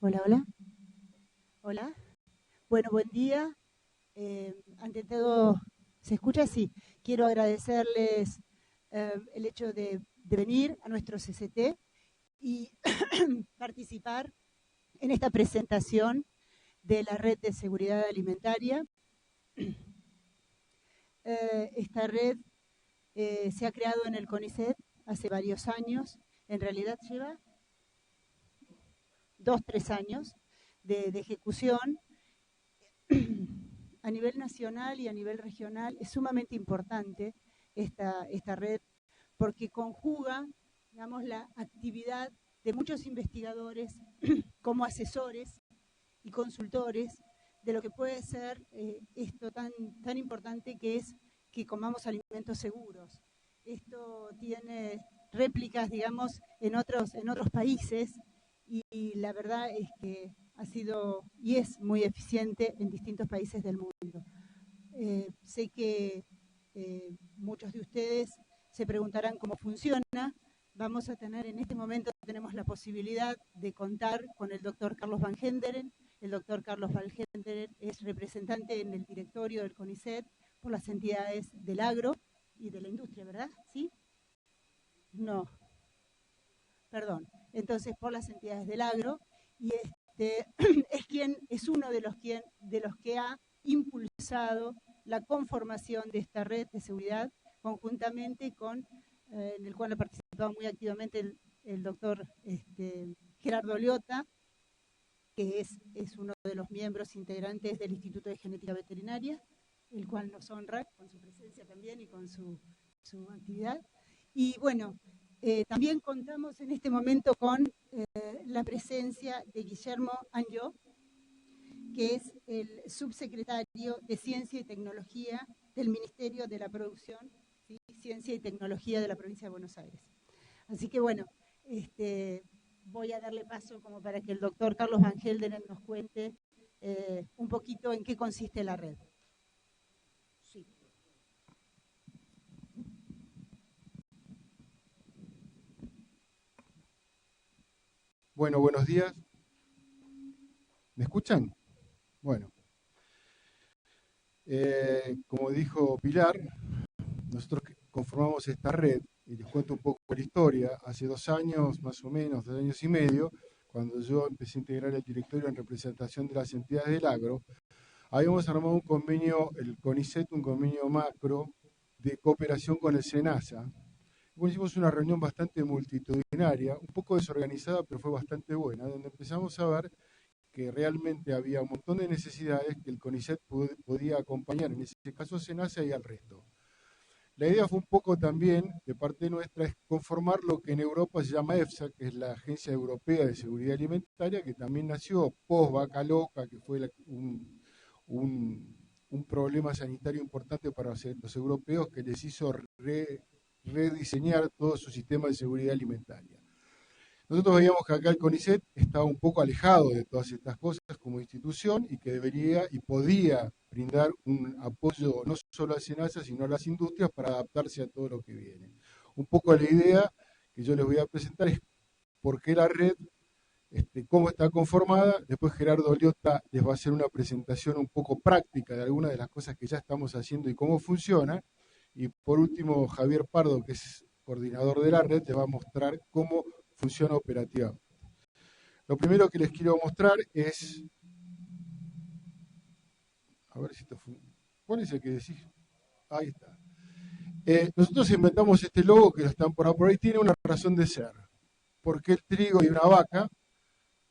Hola, hola. Hola. Bueno, buen día. Ante todo, ¿se escucha? Sí. Quiero agradecerles el hecho de venir a nuestro CCT y participar en esta presentación de la Red de Seguridad Alimentaria. Esta red se ha creado en el CONICET hace varios años. En realidad lleva 2, 3 años de ejecución. A nivel nacional y a nivel regional es sumamente importante esta red porque conjuga, digamos, la actividad de muchos investigadores como asesores y consultores de lo que puede ser esto tan importante que es que comamos alimentos seguros. Esto tiene réplicas, digamos, en otros países y la verdad es que ha sido y es muy eficiente en distintos países del mundo. Sé que muchos de ustedes se preguntarán cómo funciona. Vamos a tener en este momento, tenemos la posibilidad de contar con el doctor Carlos Van Genderen. El doctor Carlos Van Genderen es representante en el directorio del CONICET por las entidades del agro y de la industria, ¿verdad? ¿Sí? No, perdón. Entonces, por las entidades del agro, y es uno de los que ha impulsado la conformación de esta red de seguridad conjuntamente con, en el cual ha participado muy activamente el doctor Gerardo Liotta, que es uno de los miembros integrantes del Instituto de Genética Veterinaria, el cual nos honra con su presencia también y con su actividad. Y bueno, también contamos en este momento con la presencia de Guillermo Anjó, que es el subsecretario de Ciencia y Tecnología del Ministerio de la Producción, ¿sí? Ciencia y Tecnología de la Provincia de Buenos Aires. Así que bueno, voy a darle paso como para que el doctor Carlos Van Gelderen nos cuente un poquito en qué consiste la red. Sí. Bueno, buenos días. ¿Me escuchan? Bueno, como dijo Pilar, nosotros conformamos esta red y les cuento un poco la historia. Hace 2 años, más o menos, 2 años y medio, cuando yo empecé a integrar el directorio en representación de las entidades del agro, habíamos armado un convenio, el CONICET, un convenio macro de cooperación con el SENASA. Bueno, hicimos una reunión bastante multitudinaria, un poco desorganizada, pero fue bastante buena, donde empezamos a ver que realmente había un montón de necesidades que el CONICET podía acompañar, en ese caso SENASA y al resto. La idea fue un poco también, de parte nuestra, es conformar lo que en Europa se llama EFSA, que es la Agencia Europea de Seguridad Alimentaria, que también nació post vaca loca, que fue un problema sanitario importante para los europeos que les hizo rediseñar todo su sistema de seguridad alimentaria. Nosotros veíamos que acá el CONICET estaba un poco alejado de todas estas cosas como institución y que debería y podía brindar un apoyo no solo a SENASA, sino a las industrias para adaptarse a todo lo que viene. Un poco la idea que yo les voy a presentar es por qué la red, cómo está conformada. Después Gerardo Liotta les va a hacer una presentación un poco práctica de algunas de las cosas que ya estamos haciendo y cómo funciona. Y por último, Javier Pardo, que es coordinador de la red, les va a mostrar cómo funciona operativamente. Lo primero que les quiero mostrar es, a ver si esto funciona. ¿Cuál es el que decís? Ahí está. Nosotros inventamos este logo que lo están por ahí, tiene una razón de ser. ¿Por qué el trigo y una vaca?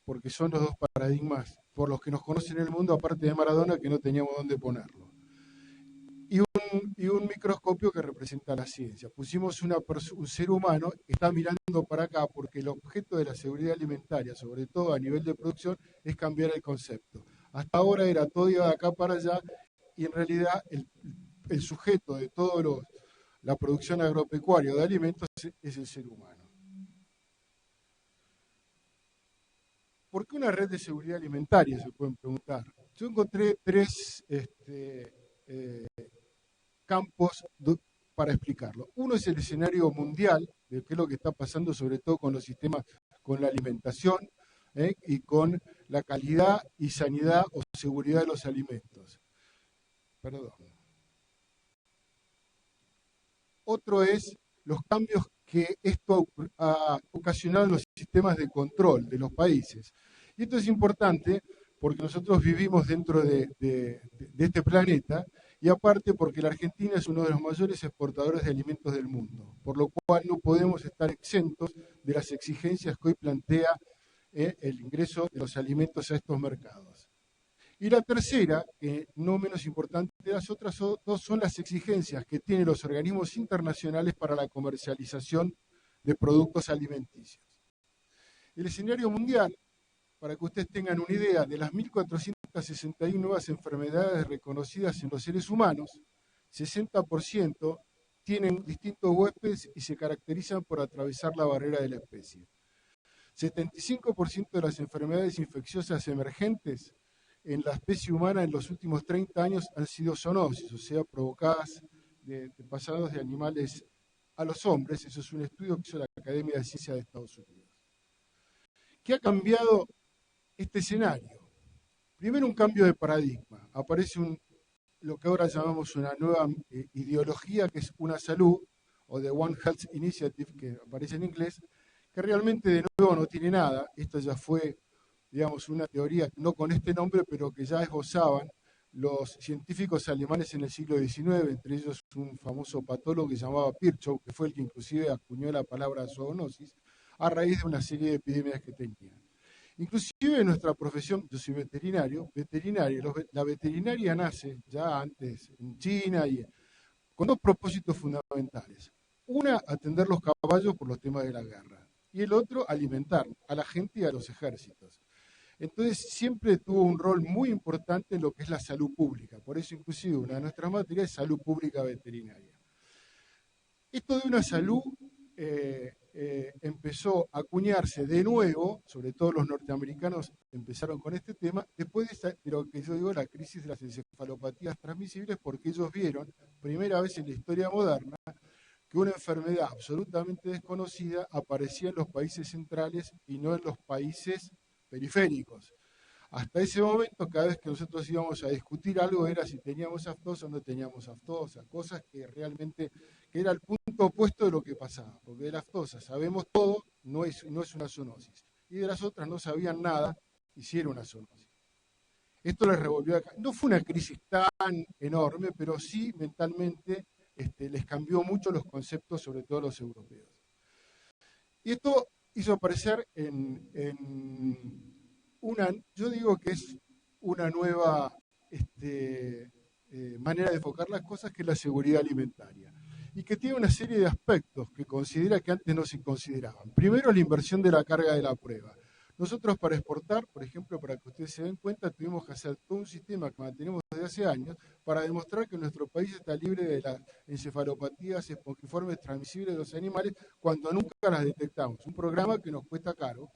Porque son los dos paradigmas por los que nos conocen en el mundo, aparte de Maradona, que no teníamos dónde ponerlo. Y un microscopio que representa la ciencia. Pusimos un ser humano que está mirando para acá porque el objeto de la seguridad alimentaria, sobre todo a nivel de producción, es cambiar el concepto. Hasta ahora era todo iba de acá para allá y en realidad el sujeto de toda la producción agropecuaria de alimentos es el ser humano. ¿Por qué una red de seguridad alimentaria? Se pueden preguntar. Yo encontré tres campos para explicarlo. Uno es el escenario mundial, de qué es lo que está pasando sobre todo con los sistemas, con la alimentación y con la calidad y sanidad o seguridad de los alimentos. Perdón. Otro es los cambios que esto ha ocasionado en los sistemas de control de los países. Y esto es importante porque nosotros vivimos dentro de este planeta y aparte porque la Argentina es uno de los mayores exportadores de alimentos del mundo, por lo cual no podemos estar exentos de las exigencias que hoy plantea el ingreso de los alimentos a estos mercados. Y la tercera, que no menos importante de las otras dos, son las exigencias que tienen los organismos internacionales para la comercialización de productos alimenticios. El escenario mundial, para que ustedes tengan una idea, de las 1.461 nuevas enfermedades reconocidas en los seres humanos, 60% tienen distintos huéspedes y se caracterizan por atravesar la barrera de la especie. 75% de las enfermedades infecciosas emergentes en la especie humana en los últimos 30 años han sido zoonosis, o sea, provocadas de pasados de animales a los hombres. Eso es un estudio que hizo la Academia de Ciencias de Estados Unidos. ¿Qué ha cambiado este escenario? Primero, un cambio de paradigma. Aparece lo que ahora llamamos una nueva ideología, que es Una Salud, o The One Health Initiative, que aparece en inglés, que realmente de nuevo no tiene nada. Esto ya fue, digamos, una teoría, no con este nombre, pero que ya esbozaban los científicos alemanes en el siglo XIX, entre ellos un famoso patólogo que se llamaba Virchow, que fue el que inclusive acuñó la palabra zoonosis, a raíz de una serie de epidemias que tenían. Inclusive en nuestra profesión, yo soy veterinario, la veterinaria nace ya antes en China y con dos propósitos fundamentales. Una, atender los caballos por los temas de la guerra, y el otro, alimentar a la gente y a los ejércitos. Entonces siempre tuvo un rol muy importante en lo que es la salud pública. Por eso inclusive una de nuestras materias es salud pública veterinaria. Esto de una salud empezó a acuñarse de nuevo, sobre todo los norteamericanos empezaron con este tema, después de lo que yo digo, la crisis de las encefalopatías transmisibles, porque ellos vieron, primera vez en la historia moderna, que una enfermedad absolutamente desconocida aparecía en los países centrales y no en los países periféricos. Hasta ese momento, cada vez que nosotros íbamos a discutir algo, era si teníamos aftosa o no teníamos aftosa, cosas que realmente, que era el punto opuesto de lo que pasaba, porque de la aftosa sabemos todo, no es una zoonosis, y de las otras no sabían nada, y sí era una zoonosis. Esto les revolvió acá. No fue una crisis tan enorme, pero sí mentalmente les cambió mucho los conceptos, sobre todo los europeos. Y esto hizo aparecer yo digo que es una nueva manera de enfocar las cosas, que es la seguridad alimentaria, y que tiene una serie de aspectos que considera que antes no se consideraban. Primero, la inversión de la carga de la prueba. Nosotros para exportar, por ejemplo, para que ustedes se den cuenta, tuvimos que hacer todo un sistema que mantenemos desde hace años para demostrar que nuestro país está libre de las encefalopatías espongiformes transmisibles de los animales cuando nunca las detectamos. Un programa que nos cuesta caro,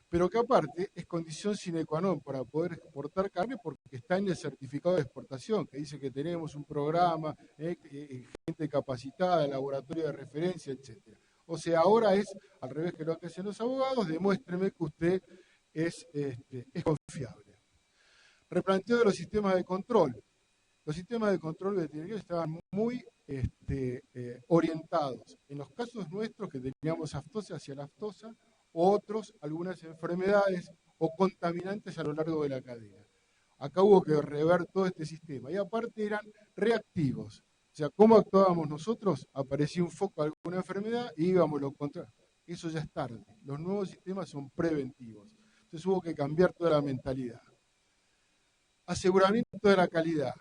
pero que aparte es condición sine qua non para poder exportar carne, porque está en el certificado de exportación, que dice que tenemos un programa, gente capacitada, laboratorio de referencia, etc. O sea, ahora es al revés que lo que hacen los abogados: demuéstreme que usted es confiable. Replanteo de los sistemas de control. Los sistemas de control veterinarios estaban muy orientados, en los casos nuestros que teníamos aftosa, hacia la aftosa, o otros, algunas enfermedades o contaminantes a lo largo de la cadena. Acá hubo que rever todo este sistema, y aparte eran reactivos. O sea, ¿cómo actuábamos nosotros? Aparecía un foco de alguna enfermedad y íbamos lo contrario. Eso ya es tarde. Los nuevos sistemas son preventivos. Entonces hubo que cambiar toda la mentalidad. Aseguramiento de la calidad.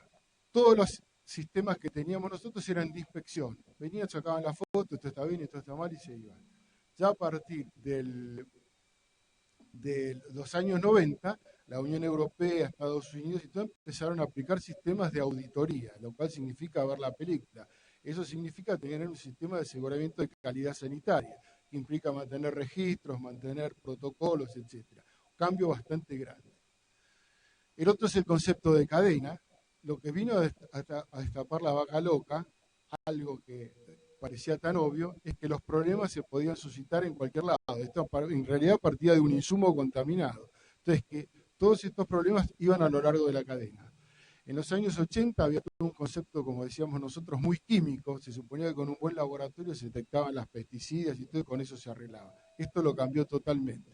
Todos los sistemas que teníamos nosotros eran de inspección. Venían, sacaban la foto, esto está bien, esto está mal, y se iban. Ya a partir de los años 90, la Unión Europea, Estados Unidos y todo empezaron a aplicar sistemas de auditoría, lo cual significa ver la película. Eso significa tener un sistema de aseguramiento de calidad sanitaria, que implica mantener registros, mantener protocolos, etc. Un cambio bastante grande. El otro es el concepto de cadena, lo que vino a destapar la vaca loca, algo que parecía tan obvio, es que los problemas se podían suscitar en cualquier lado. Esto en realidad partía de un insumo contaminado. Entonces, que todos estos problemas iban a lo largo de la cadena. En los años 80 había todo un concepto, como decíamos nosotros, muy químico. Se suponía que con un buen laboratorio se detectaban las pesticidas y todo, y con eso se arreglaba. Esto lo cambió totalmente.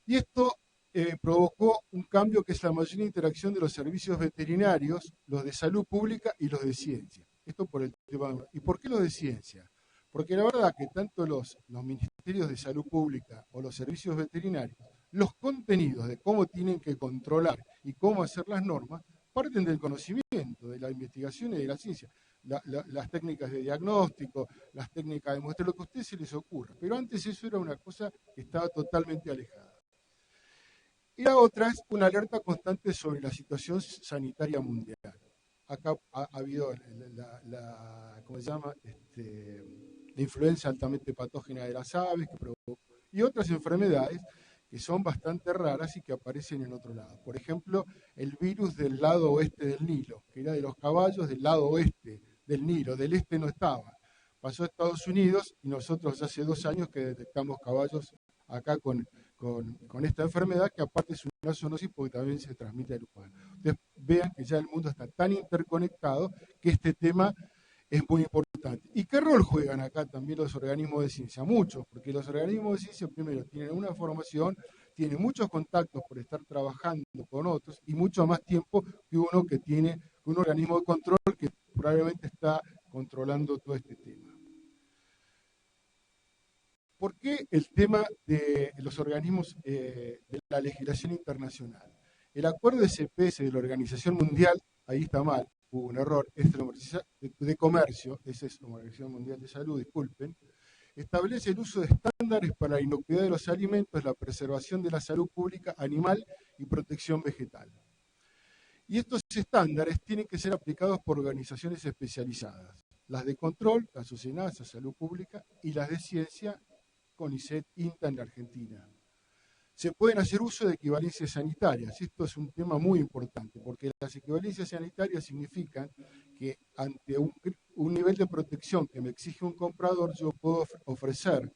Y esto provocó un cambio que es la mayor interacción de los servicios veterinarios, los de salud pública y los de ciencia. Esto por el tema. ¿Y por qué los de ciencia? Porque la verdad que tanto los ministerios de salud pública o los servicios veterinarios, los contenidos de cómo tienen que controlar y cómo hacer las normas, parten del conocimiento, de la investigación y de la ciencia. Las técnicas de diagnóstico, las técnicas de muestra, lo que a ustedes se les ocurra. Pero antes eso era una cosa que estaba totalmente alejada. Y la otra es una alerta constante sobre la situación sanitaria mundial. Acá ha habido ¿cómo se llama? La influenza altamente patógena de las aves que provocó, y otras enfermedades que son bastante raras y que aparecen en otro lado. Por ejemplo, el virus del lado oeste del Nilo, que era de los caballos del lado oeste del Nilo, del este no estaba. Pasó a Estados Unidos y nosotros hace 2 años que detectamos caballos acá con esta enfermedad, que aparte es una zoonosis porque también se transmite al humano. Ustedes vean que ya el mundo está tan interconectado que este tema es muy importante. ¿Y qué rol juegan acá también los organismos de ciencia? Muchos, porque los organismos de ciencia primero tienen una formación, tienen muchos contactos por estar trabajando con otros y mucho más tiempo que uno que tiene un organismo de control que probablemente está controlando todo este tema. ¿Por qué el tema de los organismos de la legislación internacional? El acuerdo SPS de la Organización Mundial, ahí está mal, hubo un error, es de comercio, esa es la Organización Mundial de Salud, disculpen, establece el uso de estándares para la inocuidad de los alimentos, la preservación de la salud pública animal y protección vegetal. Y estos estándares tienen que ser aplicados por organizaciones especializadas, las de control, la SOCENASA, Salud Pública, y las de ciencia, CONICET, INTA en la Argentina. Se pueden hacer uso de equivalencias sanitarias. Esto es un tema muy importante, porque las equivalencias sanitarias significan que ante un nivel de protección que me exige un comprador, yo puedo ofrecer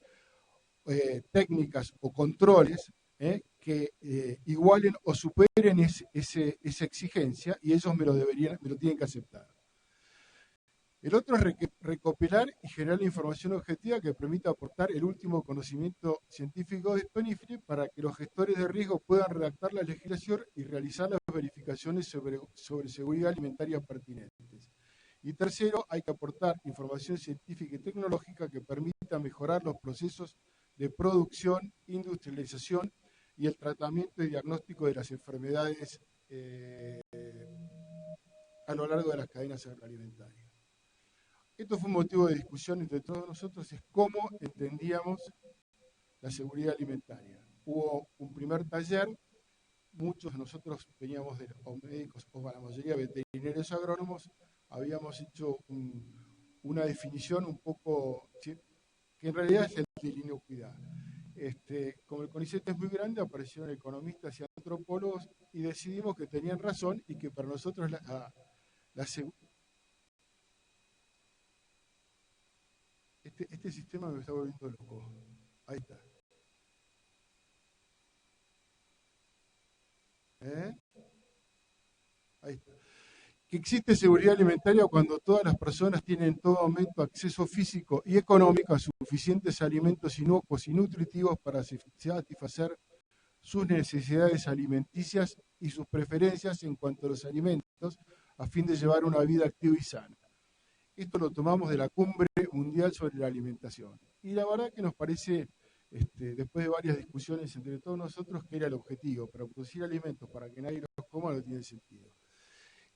técnicas o controles que igualen o superen esa exigencia, y ellos me lo tienen que aceptar. El otro es recopilar y generar la información objetiva que permita aportar el último conocimiento científico disponible para que los gestores de riesgo puedan redactar la legislación y realizar las verificaciones sobre seguridad alimentaria pertinentes. Y tercero, hay que aportar información científica y tecnológica que permita mejorar los procesos de producción, industrialización y el tratamiento y diagnóstico de las enfermedades a lo largo de las cadenas agroalimentarias. Esto fue un motivo de discusión entre todos nosotros, es cómo entendíamos la seguridad alimentaria. Hubo un primer taller, muchos de nosotros veníamos de los médicos, o la mayoría veterinarios agrónomos, habíamos hecho una definición un poco, ¿sí?, que en realidad es el de la inocuidad. Como el CONICET es muy grande, aparecieron economistas y antropólogos y decidimos que tenían razón y que para nosotros la seguridad. Este sistema me está volviendo loco. Ahí está. Ahí está. Que existe seguridad alimentaria cuando todas las personas tienen en todo momento acceso físico y económico a suficientes alimentos inocuos y nutritivos para satisfacer sus necesidades alimenticias y sus preferencias en cuanto a los alimentos, a fin de llevar una vida activa y sana. Esto lo tomamos de la Cumbre Mundial sobre la Alimentación. Y la verdad que nos parece, después de varias discusiones entre todos nosotros, que era el objetivo, para producir alimentos para que nadie los coma, no tiene sentido.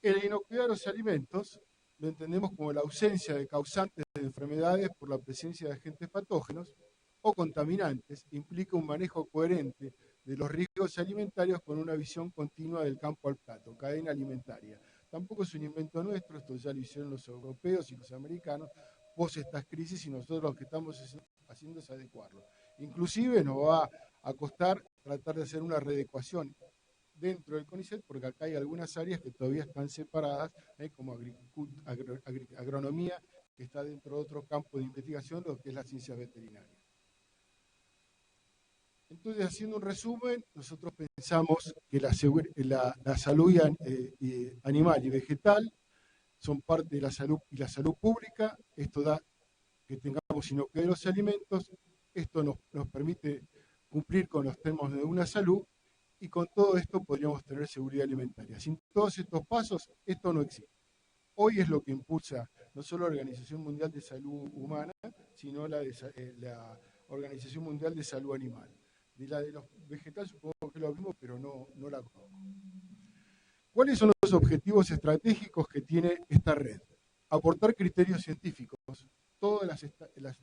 El inocuidad de los alimentos lo entendemos como la ausencia de causantes de enfermedades por la presencia de agentes patógenos o contaminantes, implica un manejo coherente de los riesgos alimentarios con una visión continua del campo al plato, cadena alimentaria. Tampoco es un invento nuestro, esto ya lo hicieron los europeos y los americanos post estas crisis, y nosotros lo que estamos haciendo es adecuarlo. Inclusive nos va a costar tratar de hacer una readecuación dentro del CONICET, porque acá hay algunas áreas que todavía están separadas, como agronomía, que está dentro de otro campo de investigación, lo que es la ciencia veterinaria. Entonces, haciendo un resumen, nosotros pensamos que la salud animal y vegetal son parte de la salud y la salud pública. Esto da que tengamos inocuos alimentos. Esto nos permite cumplir con los temas de una salud, y con todo esto podríamos tener seguridad alimentaria. Sin todos estos pasos, esto no existe. Hoy es lo que impulsa no solo la Organización Mundial de Salud Humana, sino la Organización Mundial de Salud Animal. De la de los vegetales supongo que lo mismo, pero no la conozco. ¿Cuáles son los objetivos estratégicos que tiene esta red? Aportar criterios científicos. Todos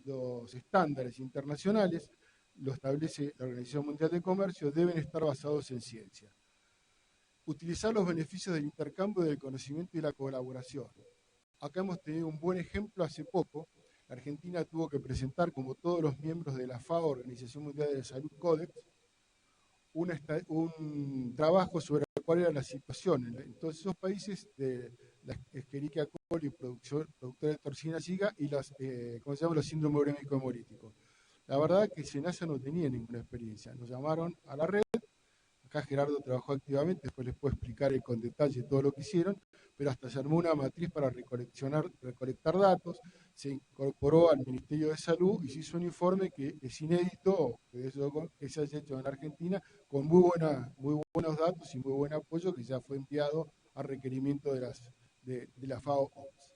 los estándares internacionales, lo establece la Organización Mundial de Comercio, deben estar basados en ciencia. Utilizar los beneficios del intercambio del conocimiento y la colaboración. Acá hemos tenido un buen ejemplo hace poco. La Argentina tuvo que presentar, como todos los miembros de la FAO, Organización Mundial de la Salud Códex, un trabajo sobre cuál era la situación en todos esos países de la Escherichia coli, productora de toxina SIGA, y los síndromes urémico hemolíticos. La verdad que SENASA no tenía ninguna experiencia. Nos llamaron a la red. Acá Gerardo trabajó activamente, después les puedo explicar con detalle todo lo que hicieron, pero hasta se armó una matriz para recolectar datos, se incorporó al Ministerio de Salud y se hizo un informe que es inédito, que se haya hecho en Argentina, con muy buenos datos y muy buen apoyo, que ya fue enviado a requerimiento de la FAO-OMS.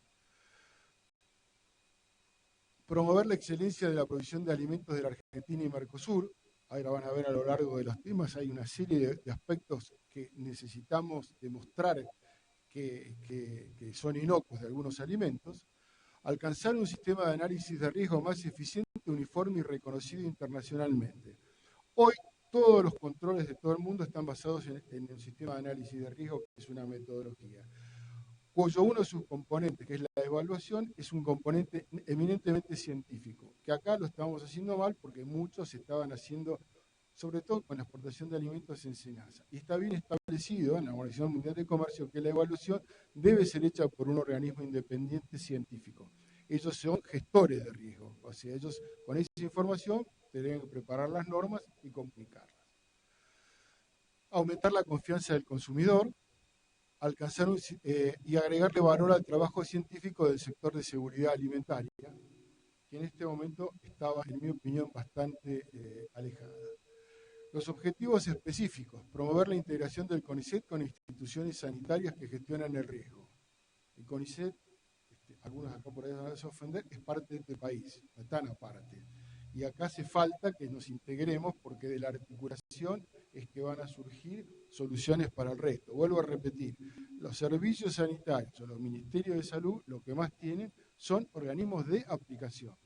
Promover la excelencia de la provisión de alimentos de la Argentina y Mercosur. Ahora van a ver a lo largo de los temas, hay una serie de aspectos que necesitamos demostrar que son inocuos de algunos alimentos. Alcanzar un sistema de análisis de riesgo más eficiente, uniforme y reconocido internacionalmente. Hoy todos los controles de todo el mundo están basados en un sistema de análisis de riesgo, que es una metodología, cuyo uno de sus componentes, que es la evaluación, es un componente eminentemente científico, que acá lo estábamos haciendo mal porque muchos estaban haciendo, sobre todo con la exportación de alimentos en SENASA. Y está bien establecido en la Organización Mundial de Comercio que la evaluación debe ser hecha por un organismo independiente científico. Ellos son gestores de riesgo, o sea, ellos con esa información deben preparar las normas y comunicarlas. Aumentar la confianza del consumidor, alcanzar y agregarle valor al trabajo científico del sector de seguridad alimentaria, que en este momento estaba, en mi opinión, bastante alejada. Los objetivos específicos: promover la integración del CONICET con instituciones sanitarias que gestionan el riesgo. El CONICET, algunos acá por ahí van a ofender, es parte de este país, no están aparte. Y acá hace falta que nos integremos, porque de la articulación es que van a surgir soluciones para el resto. Vuelvo a repetir, los servicios sanitarios o los ministerios de salud lo que más tienen son organismos de aplicación.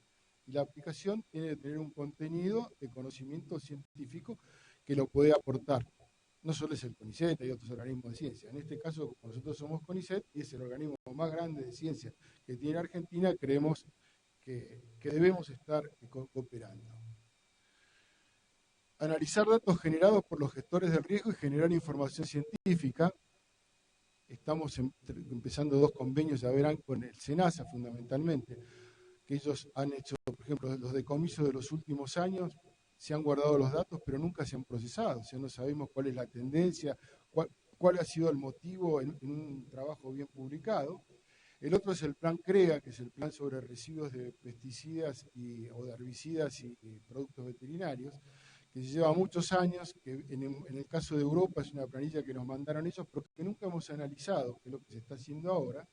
Y la aplicación tiene que tener un contenido de conocimiento científico que lo puede aportar. No solo es el CONICET, hay otros organismos de ciencia. En este caso, nosotros somos CONICET y es el organismo más grande de ciencia que tiene Argentina. Creemos que debemos estar cooperando. Analizar datos generados por los gestores del riesgo y generar información científica. Estamos empezando 2 convenios, ya verán, con el SENASA fundamentalmente, que ellos han hecho, por ejemplo, los decomisos de los últimos años, se han guardado los datos, pero nunca se han procesado. O sea, no sabemos cuál es la tendencia, cuál ha sido el motivo en un trabajo bien publicado. El otro es el plan CREA, que es el plan sobre residuos de pesticidas o de herbicidas y productos veterinarios, que lleva muchos años, que en el caso de Europa es una planilla que nos mandaron ellos, pero que nunca hemos analizado, que es lo que se está haciendo ahora,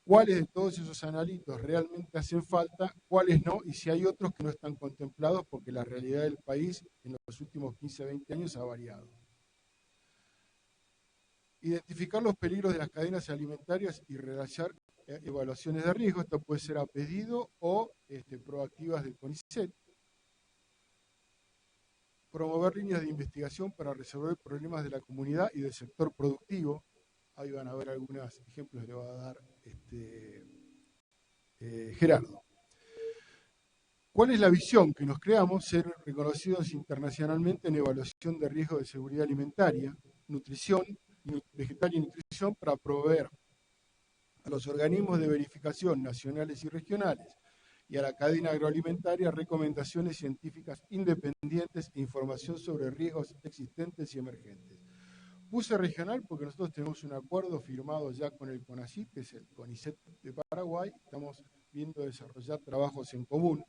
cuáles de todos esos analitos realmente hacen falta, cuáles no, y si hay otros que no están contemplados, porque la realidad del país en los últimos 15 20 años ha variado. Identificar los peligros de las cadenas alimentarias y realizar evaluaciones de riesgo. Esto puede ser a pedido o proactivas del CONICET. Promover líneas de investigación para resolver problemas de la comunidad y del sector productivo. Ahí van a ver algunos ejemplos que le va a dar Gerardo. ¿Cuál es la visión que nos creamos? Ser reconocidos internacionalmente en evaluación de riesgo de seguridad alimentaria, nutrición, vegetal y nutrición, para proveer a los organismos de verificación nacionales y regionales y a la cadena agroalimentaria recomendaciones científicas independientes e información sobre riesgos existentes y emergentes. Puse regional porque nosotros tenemos un acuerdo firmado ya con el CONACYT, que es el CONICET de Paraguay. Estamos viendo desarrollar trabajos en común,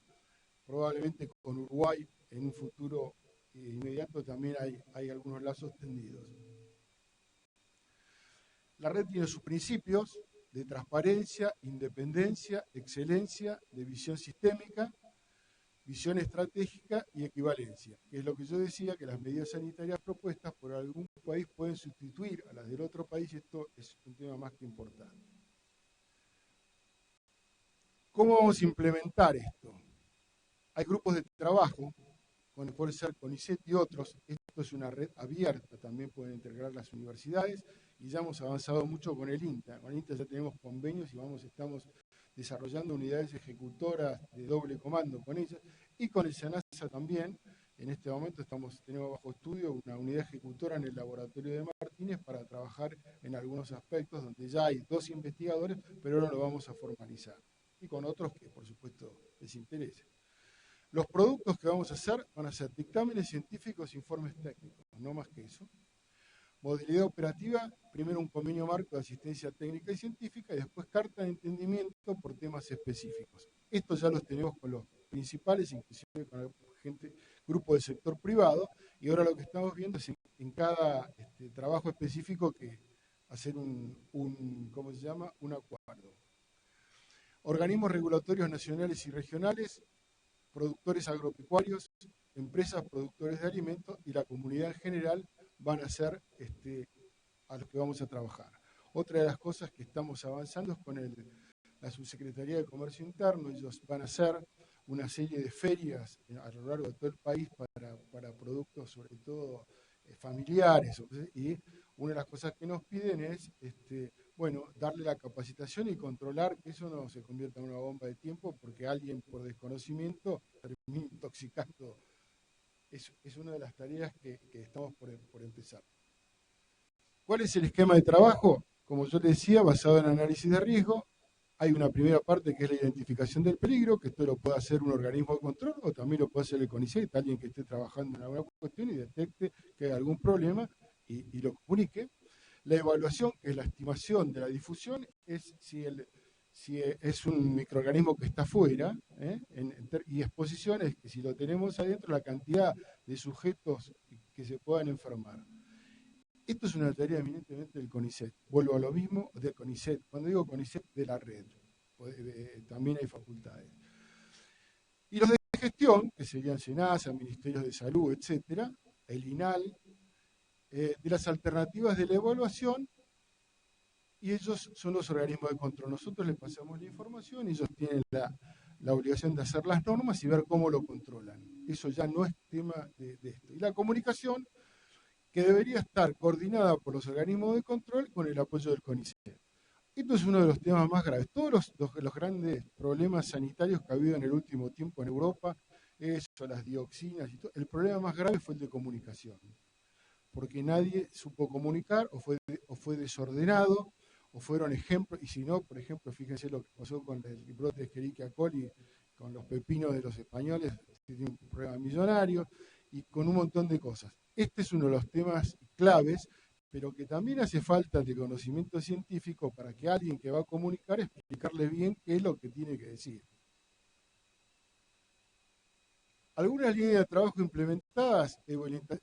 probablemente con Uruguay en un futuro inmediato también hay algunos lazos tendidos. La red tiene sus principios de transparencia, independencia, excelencia, de visión sistémica, visión estratégica y equivalencia, que es lo que yo decía, que las medidas sanitarias propuestas por algún país pueden sustituir a las del otro país, y esto es un tema más que importante. ¿Cómo vamos a implementar esto? Hay grupos de trabajo, con puede ser CONICET y otros. Esto es una red abierta, también pueden integrar las universidades, y ya hemos avanzado mucho con el INTA. Con el INTA ya tenemos convenios y estamos desarrollando unidades ejecutoras de doble comando con ellas, y con el SENASA también. En este momento tenemos bajo estudio una unidad ejecutora en el laboratorio de Martínez para trabajar en algunos aspectos donde ya hay 2 investigadores, pero ahora lo vamos a formalizar, y con otros que por supuesto les interese. Los productos que vamos a hacer van a ser dictámenes científicos e informes técnicos, no más que eso. Modalidad operativa, primero un convenio marco de asistencia técnica y científica, y después carta de entendimiento por temas específicos. Estos ya los tenemos con los principales, inclusive con grupo del sector privado, y ahora lo que estamos viendo es en cada trabajo específico que hacer ¿cómo se llama? Un acuerdo. Organismos regulatorios nacionales y regionales, productores agropecuarios, empresas productores de alimentos y la comunidad en general van a ser a los que vamos a trabajar. Otra de las cosas que estamos avanzando es con la Subsecretaría de Comercio Interno. Ellos van a hacer una serie de ferias a lo largo de todo el país para productos, sobre todo familiares, y una de las cosas que nos piden es darle la capacitación y controlar que eso no se convierta en una bomba de tiempo porque alguien por desconocimiento termina intoxicando. Es una de las tareas que estamos por empezar. ¿Cuál es el esquema de trabajo? Como yo les decía, basado en análisis de riesgo. Hay una primera parte que es la identificación del peligro, que esto lo puede hacer un organismo de control o también lo puede hacer el CONICET, alguien que esté trabajando en alguna cuestión y detecte que hay algún problema y lo comunique. La evaluación, que es la estimación de la difusión, es si es un microorganismo que está fuera, y exposición es que si lo tenemos adentro, la cantidad de sujetos que se puedan enfermar. Esto es una tarea eminentemente del CONICET. Vuelvo a lo mismo del CONICET. Cuando digo CONICET, de la red. También hay facultades. Y los de gestión, que serían SENASA, Ministerios de Salud, etcétera, el INAL, de las alternativas de la evaluación, y ellos son los organismos de control. Nosotros les pasamos la información y ellos tienen la obligación de hacer las normas y ver cómo lo controlan. Eso ya no es tema de esto. Y la comunicación, que debería estar coordinada por los organismos de control con el apoyo del CONICET. Esto es uno de los temas más graves. Todos los grandes problemas sanitarios que ha habido en el último tiempo en Europa, las dioxinas y todo, el problema más grave fue el de comunicación. Porque nadie supo comunicar, o fue desordenado, o fueron ejemplos, y si no, por ejemplo, fíjense lo que pasó con el brote de Escherichia coli, con los pepinos de los españoles, que tiene un problema millonario, y con un montón de cosas. Este es uno de los temas claves, pero que también hace falta de conocimiento científico para que alguien que va a comunicar explicarle bien qué es lo que tiene que decir. Algunas líneas de trabajo implementadas: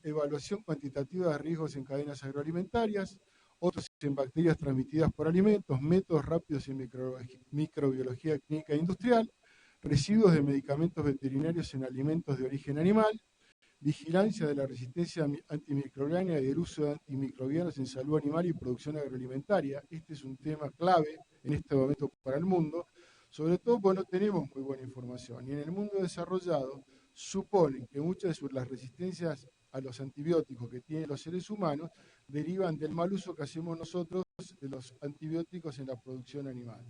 evaluación cuantitativa de riesgos en cadenas agroalimentarias, otros en bacterias transmitidas por alimentos, métodos rápidos en microbiología clínica e industrial, residuos de medicamentos veterinarios en alimentos de origen animal, vigilancia de la resistencia antimicrobiana y del uso de antimicrobianos en salud animal y producción agroalimentaria. Este es un tema clave en este momento para el mundo, sobre todo porque no tenemos muy buena información. Y en el mundo desarrollado suponen que muchas de las resistencias a los antibióticos que tienen los seres humanos derivan del mal uso que hacemos nosotros de los antibióticos en la producción animal.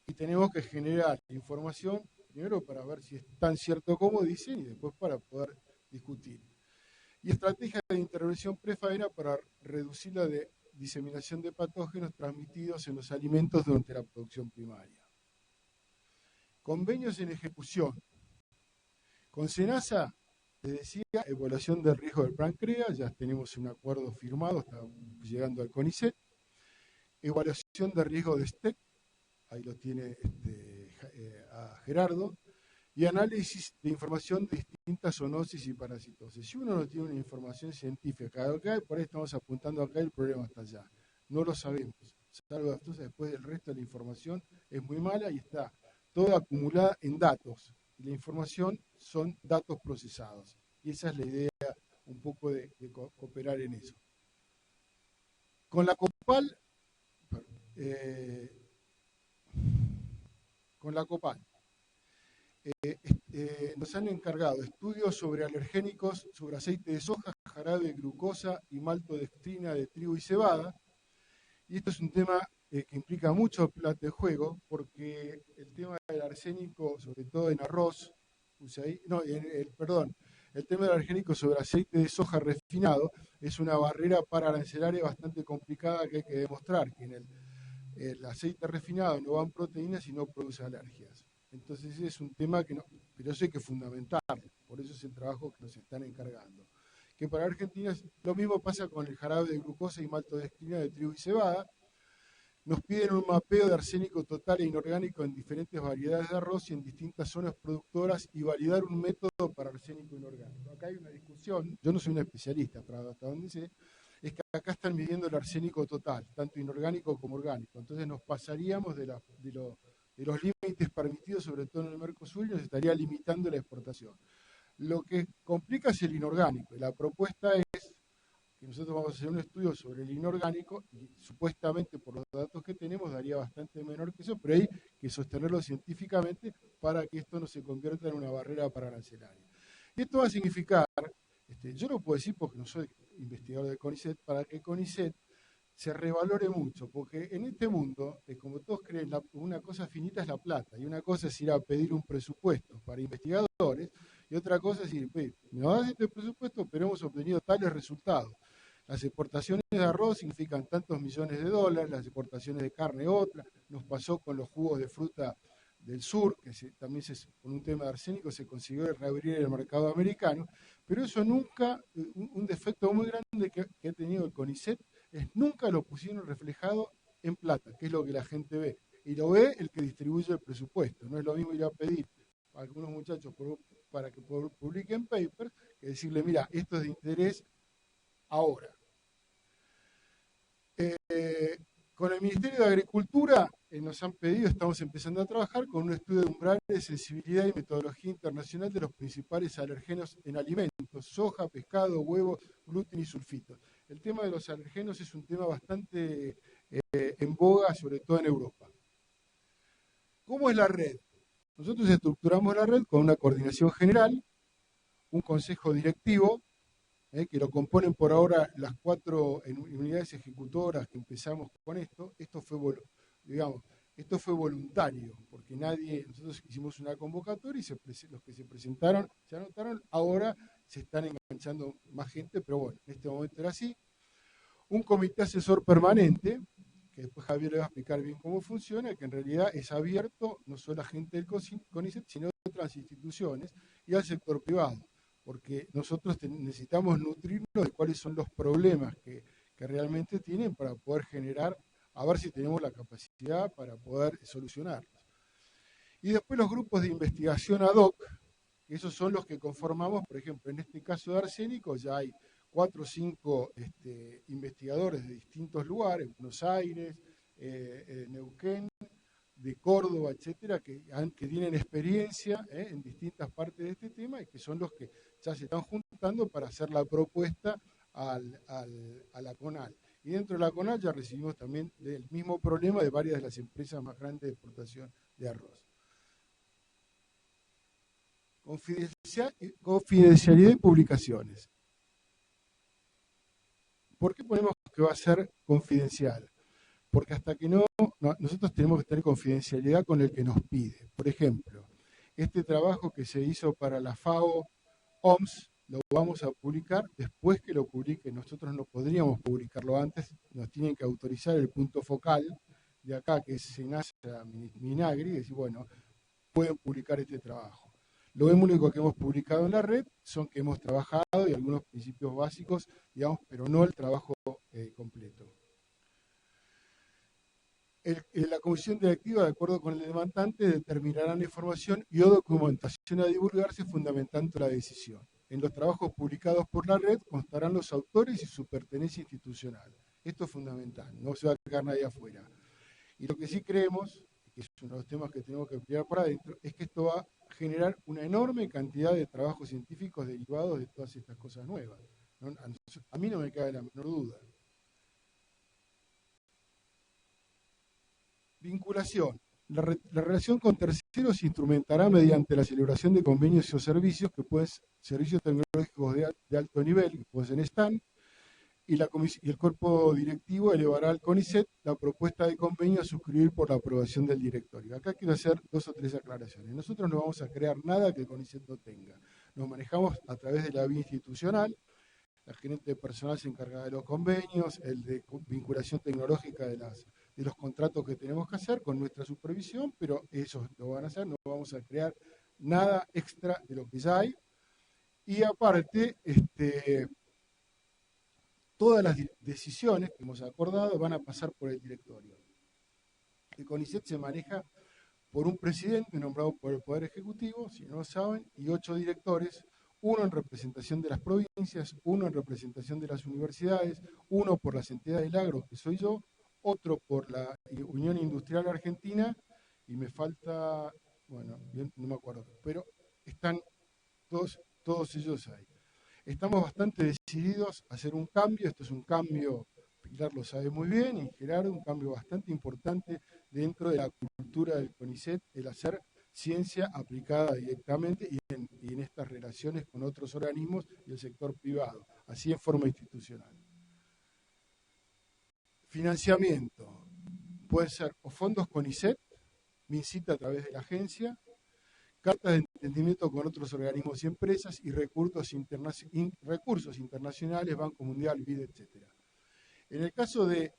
Y tenemos que generar información, primero para ver si es tan cierto como dicen, y después para poder discutir. Y estrategias de intervención prefaena para reducir la diseminación de patógenos transmitidos en los alimentos durante la producción primaria. Convenios en ejecución. Con SENASA, te decía, evaluación del riesgo del plan CREA, ya tenemos un acuerdo firmado, está llegando al CONICET. Evaluación de riesgo de STEC, ahí lo tiene a Gerardo. Y análisis de información de distintas zoonosis y parasitosis. Si uno no tiene una información científica, acá, por ahí estamos apuntando acá, el problema está allá. No lo sabemos. Salvo entonces después del resto de la información es muy mala y está toda acumulada en datos. Y la información son datos procesados. Y esa es la idea un poco de cooperar en eso. Con la COPAL, nos han encargado estudios sobre alergénicos, sobre aceite de soja, jarabe de glucosa y maltodextrina de trigo y cebada. Y esto es un tema que implica mucho plata de juego, porque el tema del arsénico, sobre todo en arroz, el tema del arsénico sobre aceite de soja refinado es una barrera para arancelaria bastante complicada que hay que demostrar, que en el aceite refinado no van proteínas y no produce alergias. Entonces ese es un tema que no, pero eso hay que fundamentarlo, por eso es el trabajo que nos están encargando. Que para Argentina lo mismo pasa con el jarabe de glucosa y maltodextrina de trigo y cebada. Nos piden un mapeo de arsénico total e inorgánico en diferentes variedades de arroz y en distintas zonas productoras y validar un método para arsénico inorgánico. Acá hay una discusión, yo no soy un especialista, pero hasta donde sé, es que acá están midiendo el arsénico total, tanto inorgánico como orgánico. Entonces nos pasaríamos de los límites permitidos, sobre todo en el Mercosur, y nos estaría limitando la exportación. Lo que complica es el inorgánico. La propuesta es que nosotros vamos a hacer un estudio sobre el inorgánico y supuestamente por los datos que tenemos daría bastante menor que eso, pero hay que sostenerlo científicamente para que esto no se convierta en una barrera para arancelaria. Y esto va a significar, yo lo puedo decir porque no soy investigador de CONICET, para que CONICET se revalore mucho, porque en este mundo, como todos creen, una cosa finita es la plata, y una cosa es ir a pedir un presupuesto para investigadores, y otra cosa es decir, me vas a dar este presupuesto, pero hemos obtenido tales resultados. Las exportaciones de arroz significan tantos millones de dólares, las exportaciones de carne otra, nos pasó con los jugos de fruta del sur, que también con un tema de arsénico se consiguió reabrir el mercado americano, pero eso nunca, un defecto muy grande que ha tenido el CONICET, nunca lo pusieron reflejado en plata, que es lo que la gente ve. Y lo ve el que distribuye el presupuesto. No es lo mismo ir a pedir a algunos muchachos para que publiquen papers que decirle, mira, esto es de interés ahora. Con el Ministerio de Agricultura nos han pedido, estamos empezando a trabajar con un estudio de umbrales de sensibilidad y metodología internacional de los principales alergenos en alimentos, soja, pescado, huevo, gluten y sulfitos. El tema de los alergenos es un tema bastante en boga, sobre todo en Europa. ¿Cómo es la red? Nosotros estructuramos la red con una coordinación general, un consejo directivo, que lo componen por ahora las 4 unidades ejecutoras que empezamos con esto. Esto fue voluntario, porque nosotros hicimos una convocatoria y los que se presentaron se anotaron, ahora se están enganchando más gente, pero bueno, en este momento era así. Un comité asesor permanente, que después Javier le va a explicar bien cómo funciona, que en realidad es abierto no solo a gente del CONICET, sino a otras instituciones y al sector privado, porque nosotros necesitamos nutrirnos de cuáles son los problemas que realmente tienen para poder generar, a ver si tenemos la capacidad para poder solucionarlos. Y después los grupos de investigación ad hoc, que esos son los que conformamos, por ejemplo, en este caso de arsénico ya hay 4 o 5 investigadores de distintos lugares, Buenos Aires, Neuquén, de Córdoba, etcétera, que tienen experiencia en distintas partes de este tema y que son los que ya se están juntando para hacer la propuesta a la CONAL. Y dentro de la CONAL ya recibimos también el mismo problema de varias de las empresas más grandes de exportación de arroz. Confidencialidad y publicaciones. ¿Por qué ponemos que va a ser confidencial? Porque hasta que nosotros tenemos que tener confidencialidad con el que nos pide. Por ejemplo, este trabajo que se hizo para la FAO OMS, lo vamos a publicar después que lo publiquen. Nosotros no podríamos publicarlo antes, nos tienen que autorizar el punto focal de acá, que es SENASA Minagri, y decir, bueno, pueden publicar este trabajo. Lo único que hemos publicado en la red son que hemos trabajado y algunos principios básicos, digamos, pero no el trabajo completo. La comisión directiva, de acuerdo con el demandante, determinará la información y o documentación a divulgarse fundamentando la decisión. En los trabajos publicados por la red constarán los autores y su pertenencia institucional. Esto es fundamental, no se va a quedar nadie afuera. Y lo que sí creemos, que es uno de los temas que tenemos que mirar para adentro, es que esto va a generar una enorme cantidad de trabajos científicos derivados de todas estas cosas nuevas. A mí no me cabe la menor duda. Vinculación. La relación con terceros se instrumentará mediante la celebración de convenios o servicios que pueden ser servicios tecnológicos de alto nivel, que pueden ser STAN, y el cuerpo directivo elevará al CONICET la propuesta de convenio a suscribir por la aprobación del directorio. Acá quiero hacer 2 o 3 aclaraciones. Nosotros no vamos a crear nada que el CONICET no tenga. Nos manejamos a través de la vía institucional. La gerente de personal se encarga de los convenios, el de vinculación tecnológica de los contratos que tenemos que hacer con nuestra supervisión, pero eso lo van a hacer, no vamos a crear nada extra de lo que ya hay. Y aparte, todas las decisiones que hemos acordado van a pasar por el directorio. El CONICET se maneja por un presidente nombrado por el Poder Ejecutivo, si no lo saben, y 8 directores, uno en representación de las provincias, uno en representación de las universidades, uno por las entidades del agro, que soy yo, otro por la Unión Industrial Argentina, y me falta, bueno, no me acuerdo, pero están todos ellos ahí. Estamos bastante decididos a hacer un cambio, esto es un cambio, Pilar lo sabe muy bien, y Gerardo, un cambio bastante importante dentro de la cultura del CONICET, el hacer ciencia aplicada directamente y en estas relaciones con otros organismos y el sector privado, así en forma institucional. Financiamiento. Puede ser o fondos CONICET, MinCIT a través de la agencia, cartas de entendimiento con otros organismos y empresas y recursos internacionales, Banco Mundial, BID, etc. En el caso de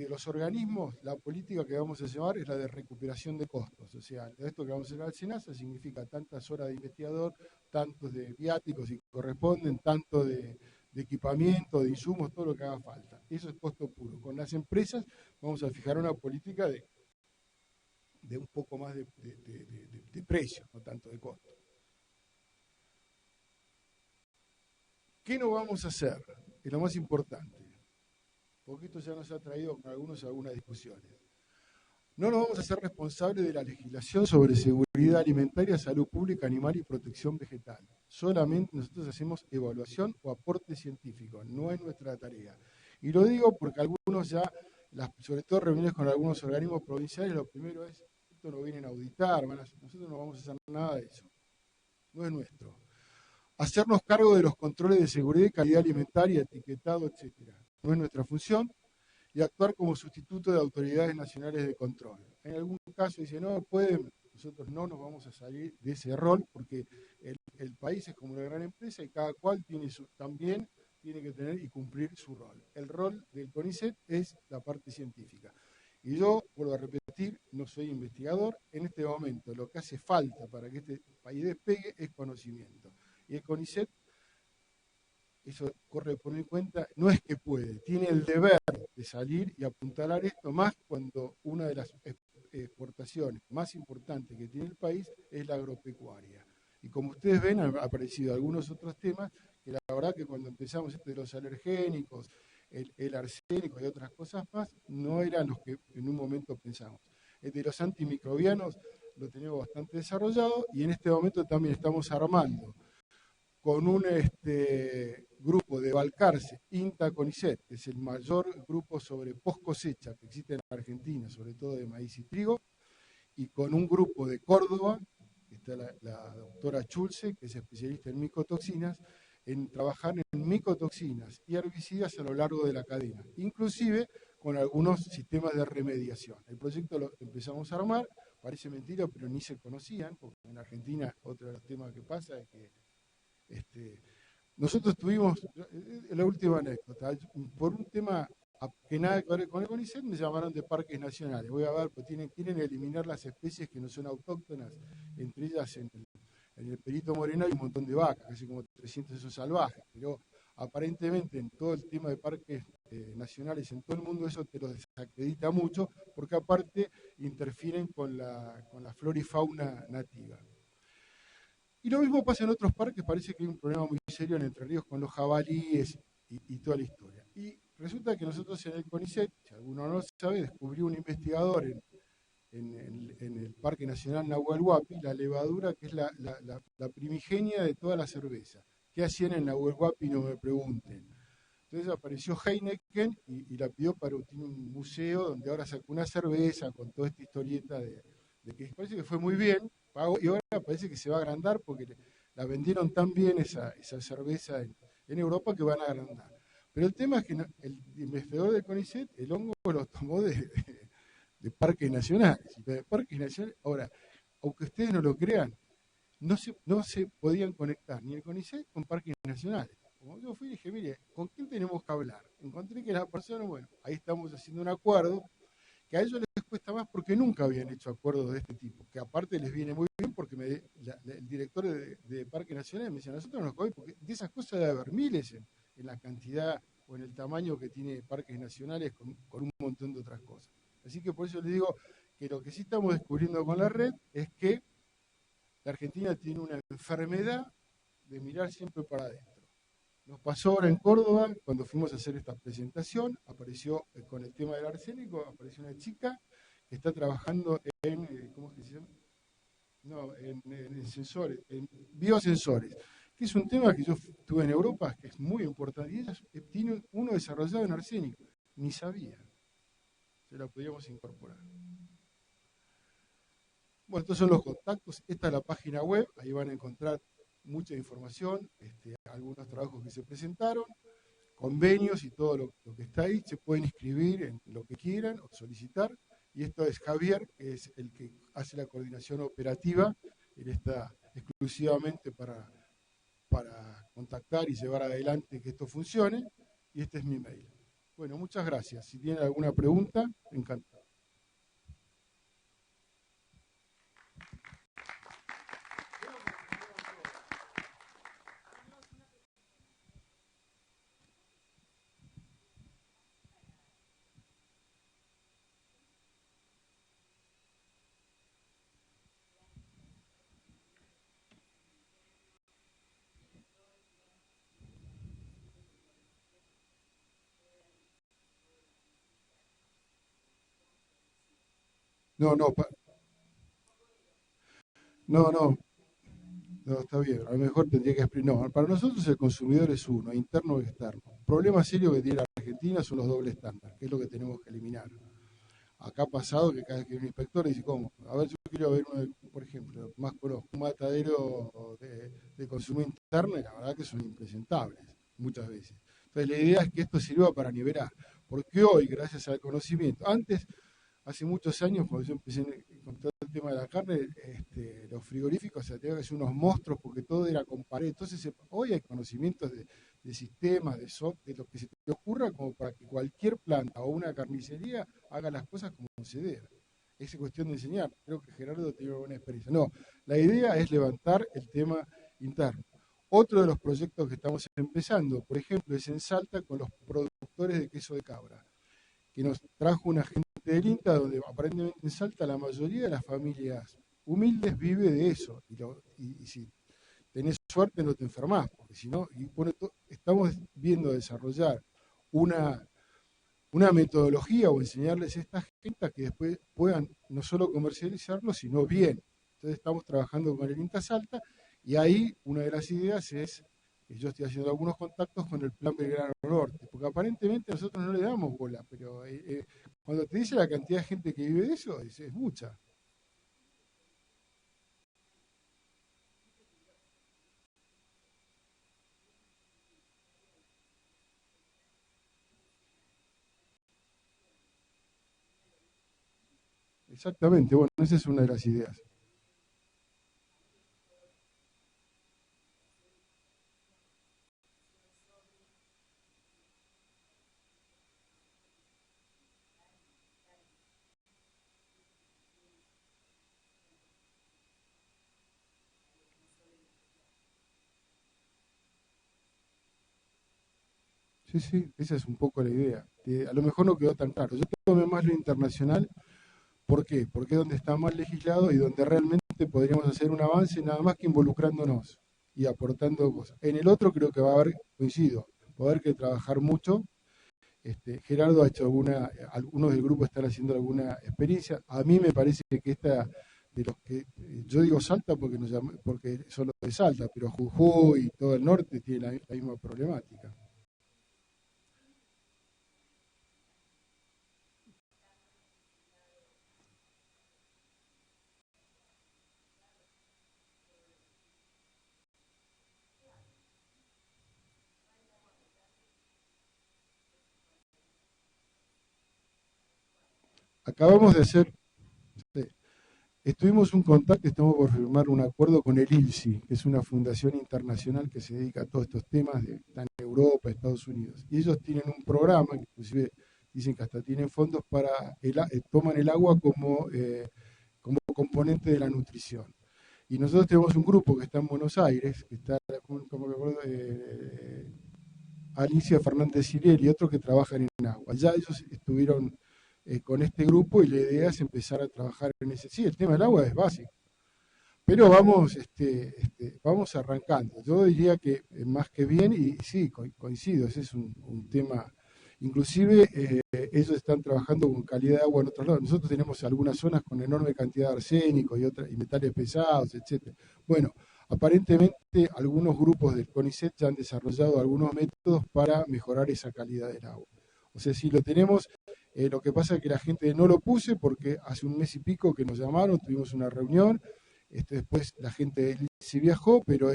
los organismos, la política que vamos a llevar es la de recuperación de costos. O sea, esto que vamos a hacer al SENASA significa tantas horas de investigador, tantos de viáticos si corresponden, tanto de equipamiento, de insumos, todo lo que haga falta. Eso es costo puro. Con las empresas vamos a fijar una política de un poco más de precio, no tanto de costo. ¿Qué no vamos a hacer? Es lo más importante, porque esto ya nos ha traído con algunas discusiones. No nos vamos a hacer responsables de la legislación sobre seguridad alimentaria, salud pública, animal y protección vegetal. Solamente nosotros hacemos evaluación o aporte científico, no es nuestra tarea. Y lo digo porque algunos ya, sobre todo reuniones con algunos organismos provinciales, lo primero es, esto lo vienen a auditar, nosotros no vamos a hacer nada de eso. No es nuestro. Hacernos cargo de los controles de seguridad y calidad alimentaria, etiquetado, etcétera. No es nuestra función. Y actuar como sustituto de autoridades nacionales de control. En algún caso dice, no pueden, nosotros no nos vamos a salir de ese rol porque el país es como una gran empresa y cada cual también tiene que tener y cumplir su rol. El rol del CONICET es la parte científica. Y yo, vuelvo a repetir, no soy investigador. En este momento lo que hace falta para que este país despegue es conocimiento. Y el CONICET, eso corre por mi cuenta, no es que puede, tiene el deber de salir y apuntalar esto, más cuando una de las exportaciones más importantes que tiene el país es la agropecuaria. Y como ustedes ven, han aparecido algunos otros temas que la verdad que cuando empezamos de los alergénicos, el arsénico y otras cosas más, no eran los que en un momento pensamos. El de los antimicrobianos lo tenemos bastante desarrollado y en este momento también estamos armando con un grupo de Balcarce, INTA CONICET, que es el mayor grupo sobre post cosecha que existe en Argentina, sobre todo de maíz y trigo, y con un grupo de Córdoba, que está la doctora Schulze, que es especialista en micotoxinas, en trabajar en micotoxinas y herbicidas a lo largo de la cadena, inclusive con algunos sistemas de remediación. El proyecto lo empezamos a armar, parece mentira, pero ni se conocían, porque en Argentina otro de los temas que pasa es que nosotros tuvimos, la última anécdota, por un tema que nada que ver con el CONICET, me llamaron de parques nacionales. Voy a ver, pues quieren eliminar las especies que no son autóctonas, entre ellas en el Perito Moreno hay un montón de vacas, casi como 300 esos salvajes, pero aparentemente en todo el tema de parques nacionales en todo el mundo eso te lo desacredita mucho, porque aparte interfieren con la flora y fauna nativa. Y lo mismo pasa en otros parques, parece que hay un problema muy serio en Entre Ríos con los jabalíes y toda la historia. Y resulta que nosotros en el CONICET, si alguno no lo sabe, descubrió un investigador en el Parque Nacional Nahuel Huapi, la levadura que es la primigenia de toda la cerveza. ¿Qué hacían en Nahuel Huapi? No me pregunten. Entonces apareció Heineken y la pidió tiene un museo donde ahora sacó una cerveza con toda esta historieta de que parece que fue muy bien, pagó, y ahora parece que se va a agrandar porque la vendieron tan bien esa cerveza en Europa que van a agrandar. Pero el tema es que el investigador del CONICET, el hongo lo tomó de parques nacionales. De parques nacionales, ahora, aunque ustedes no lo crean, no se podían conectar ni el CONICET con parques nacionales. Como yo fui y dije, mire, ¿con quién tenemos que hablar? Encontré que la persona, bueno, ahí estamos haciendo un acuerdo, que a ellos les cuesta más porque nunca habían hecho acuerdos de este tipo, que aparte les viene muy bien porque el director de Parques Nacionales me dice, nosotros nos cogemos, porque de esas cosas debe haber miles en la cantidad o en el tamaño que tiene Parques Nacionales con un montón de otras cosas. Así que por eso les digo que lo que sí estamos descubriendo con la red es que la Argentina tiene una enfermedad de mirar siempre para adentro. Nos pasó ahora en Córdoba, cuando fuimos a hacer esta presentación, apareció con el tema del arsénico, apareció una chica que está trabajando en, ¿cómo es que se llama? No, en sensores, en biosensores, que es un tema que yo tuve en Europa, que es muy importante, y ella tiene uno desarrollado en arsénico, ni sabía, se lo podíamos incorporar. Bueno, estos son los contactos, esta es la página web, ahí van a encontrar mucha información, algunos trabajos que se presentaron, convenios y todo lo que está ahí, se pueden inscribir en lo que quieran o solicitar, y esto es Javier, que es el que hace la coordinación operativa, él está exclusivamente para contactar y llevar adelante que esto funcione, y este es mi mail. Bueno, muchas gracias. Si tienen alguna pregunta, encantado. No, no, no, no, está bien, a lo mejor tendría que explicar. No, para nosotros el consumidor es uno, interno o externo. El problema serio que tiene la Argentina son los dobles estándares, que es lo que tenemos que eliminar. Acá ha pasado que cada vez que viene un inspector dice, ¿cómo? A ver, yo quiero ver, por ejemplo, más conozco, un matadero de consumo interno y la verdad que son impresentables, muchas veces. Entonces la idea es que esto sirva para nivelar, porque hoy, gracias al conocimiento, antes, hace muchos años, cuando yo empecé con todo el tema de la carne, los frigoríficos se tenían que ser unos monstruos porque todo era con pared. Entonces, hoy hay conocimientos de sistemas, de software, de lo que se te ocurra, como para que cualquier planta o una carnicería haga las cosas como se debe. Es cuestión de enseñar. Creo que Gerardo tiene una buena experiencia. No, la idea es levantar el tema interno. Otro de los proyectos que estamos empezando, por ejemplo, es en Salta con los productores de queso de cabra, que nos trajo una gente del INTA, donde aparentemente en Salta la mayoría de las familias humildes vive de eso. Y si tenés suerte no te enfermás, porque si no, estamos viendo desarrollar una metodología o enseñarles a estas gente que después puedan no solo comercializarlo, sino bien. Entonces estamos trabajando con el INTA Salta y ahí una de las ideas es que yo estoy haciendo algunos contactos con el Plan Belgrano Norte, porque aparentemente nosotros no le damos bola, pero cuando te dice la cantidad de gente que vive de eso, es mucha. Exactamente, bueno, esa es una de las ideas. Sí, sí, esa es un poco la idea. A lo mejor no quedó tan claro. Yo tomé más lo internacional. ¿Por qué? Porque es donde está más legislado y donde realmente podríamos hacer un avance nada más que involucrándonos y aportando cosas. En el otro creo que va a haber, coincido, va a haber que trabajar mucho. Gerardo ha hecho algunos del grupo están haciendo alguna experiencia. A mí me parece que esta, de los que, yo digo Salta porque son los de Salta, pero Jujuy y todo el norte tiene la misma problemática. Acabamos de hacer, estuvimos un contacto, estamos por firmar un acuerdo con el ILSI, que es una fundación internacional que se dedica a todos estos temas, están en Europa, Estados Unidos. Y ellos tienen un programa, que inclusive dicen que hasta tienen fondos para, toman el agua como componente de la nutrición. Y nosotros tenemos un grupo que está en Buenos Aires, que está, como me acuerdo, Alicia Fernández Cirel y otros que trabajan en agua. Ya ellos estuvieron con este grupo y la idea es empezar a trabajar en ese. Sí, el tema del agua es básico, pero vamos arrancando. Yo diría que más que bien, y sí, coincido, ese es un tema. Inclusive ellos están trabajando con calidad de agua en otros lados. Nosotros tenemos algunas zonas con enorme cantidad de arsénico y metales pesados, etcétera. Bueno, aparentemente algunos grupos del CONICET ya han desarrollado algunos métodos para mejorar esa calidad del agua. O sea, si lo tenemos, lo que pasa es que la gente no lo puse porque hace un mes y pico que nos llamaron, tuvimos una reunión, después la gente se viajó, pero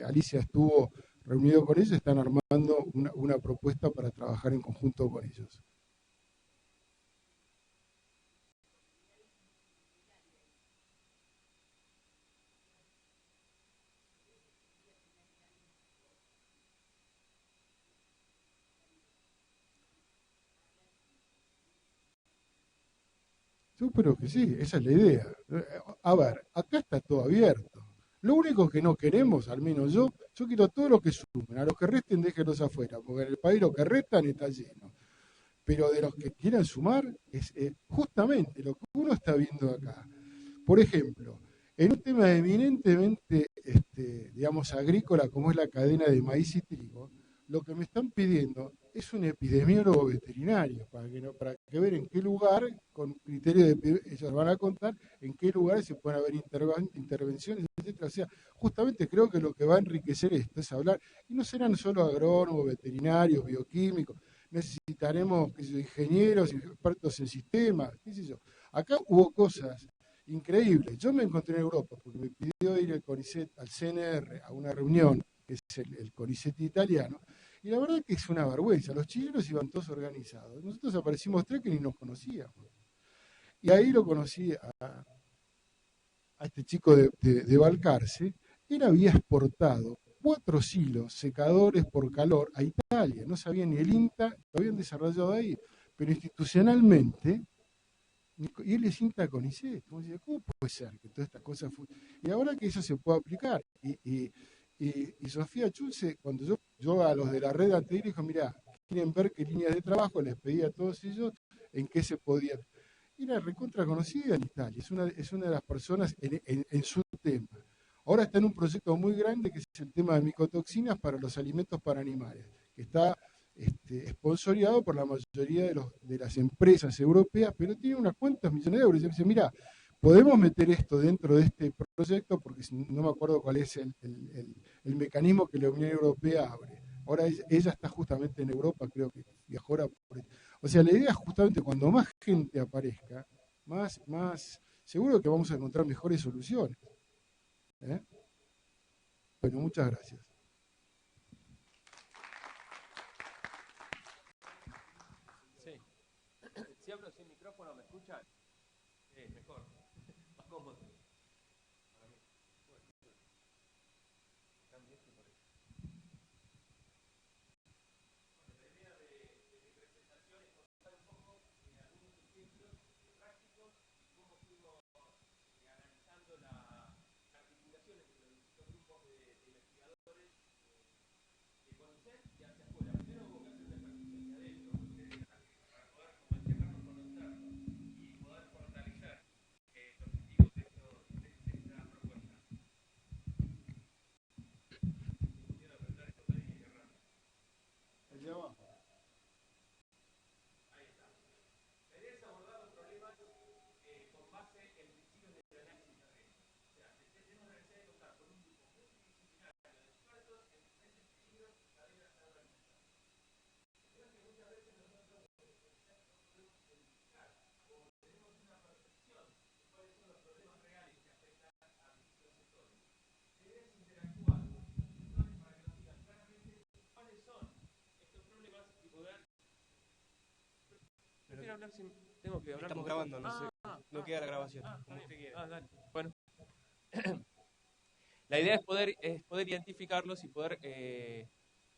Alicia estuvo reunido con ellos, están armando una propuesta para trabajar en conjunto con ellos. Yo creo que sí, esa es la idea. A ver, acá está todo abierto. Lo único que no queremos, al menos yo quiero a todos los que sumen, a los que resten déjenlos afuera, porque en el país los que restan está lleno. Pero de los que quieran sumar, es justamente lo que uno está viendo acá. Por ejemplo, en un tema eminentemente, digamos, agrícola, como es la cadena de maíz y trigo, lo que me están pidiendo es un epidemiólogo veterinario, para que ver en qué lugar, con criterio de, ellos van a contar, en qué lugares se pueden haber intervenciones, etcétera. O sea, justamente creo que lo que va a enriquecer esto es hablar, y no serán solo agrónomos, veterinarios, bioquímicos, necesitaremos, qué sé yo, ingenieros, expertos en sistemas, qué sé yo. Acá hubo cosas increíbles. Yo me encontré en Europa porque me pidió ir al CONICET, al CNR, a una reunión, que es el CONICET italiano, y la verdad que es una vergüenza. Los chilenos iban todos organizados. Nosotros aparecimos tres que ni nos conocíamos. Y ahí lo conocí a este chico de Balcarce. Él había exportado 4 silos secadores por calor a Italia. No sabía ni el INTA, lo habían desarrollado ahí. Pero institucionalmente, y él es INTA CONICET. ¿Cómo puede ser que toda esta cosa fue? Y ahora que eso se puede aplicar. Y Sofía Chulce, cuando yo a los de la red anterior dijo, mira, quieren ver qué líneas de trabajo, les pedí a todos ellos en qué se podía. Y era recontra conocida en Italia, es una de las personas en su tema. Ahora está en un proyecto muy grande que es el tema de micotoxinas para los alimentos para animales, que está esponsoriado por la mayoría de las empresas europeas, pero tiene unas cuantas millones de euros. Y dice, mira, podemos meter esto dentro de este proyecto, porque no me acuerdo cuál es el mecanismo que la Unión Europea abre. Ahora ella está justamente en Europa, creo que viajó ahora por. O sea, la idea es justamente cuando más gente aparezca, más seguro que vamos a encontrar mejores soluciones. ¿Eh? Bueno, muchas gracias. Sí. Si hablo sin micrófono, ¿me escuchan? Mejor. Más cómodo. Para mí. Bueno, cambio esto por eso. Bueno, la idea de mi presentación es contar un poco algunos ejemplos prácticos y cómo fuimos analizando la articulación entre los distintos grupos de investigadores de CONICET y hacia afuera. Primero hubo que hacer hablar si tengo que hablar? Estamos grabando, no sé. No queda la grabación. Como usted quiera. Dale. Bueno. La idea es poder identificarlos y poder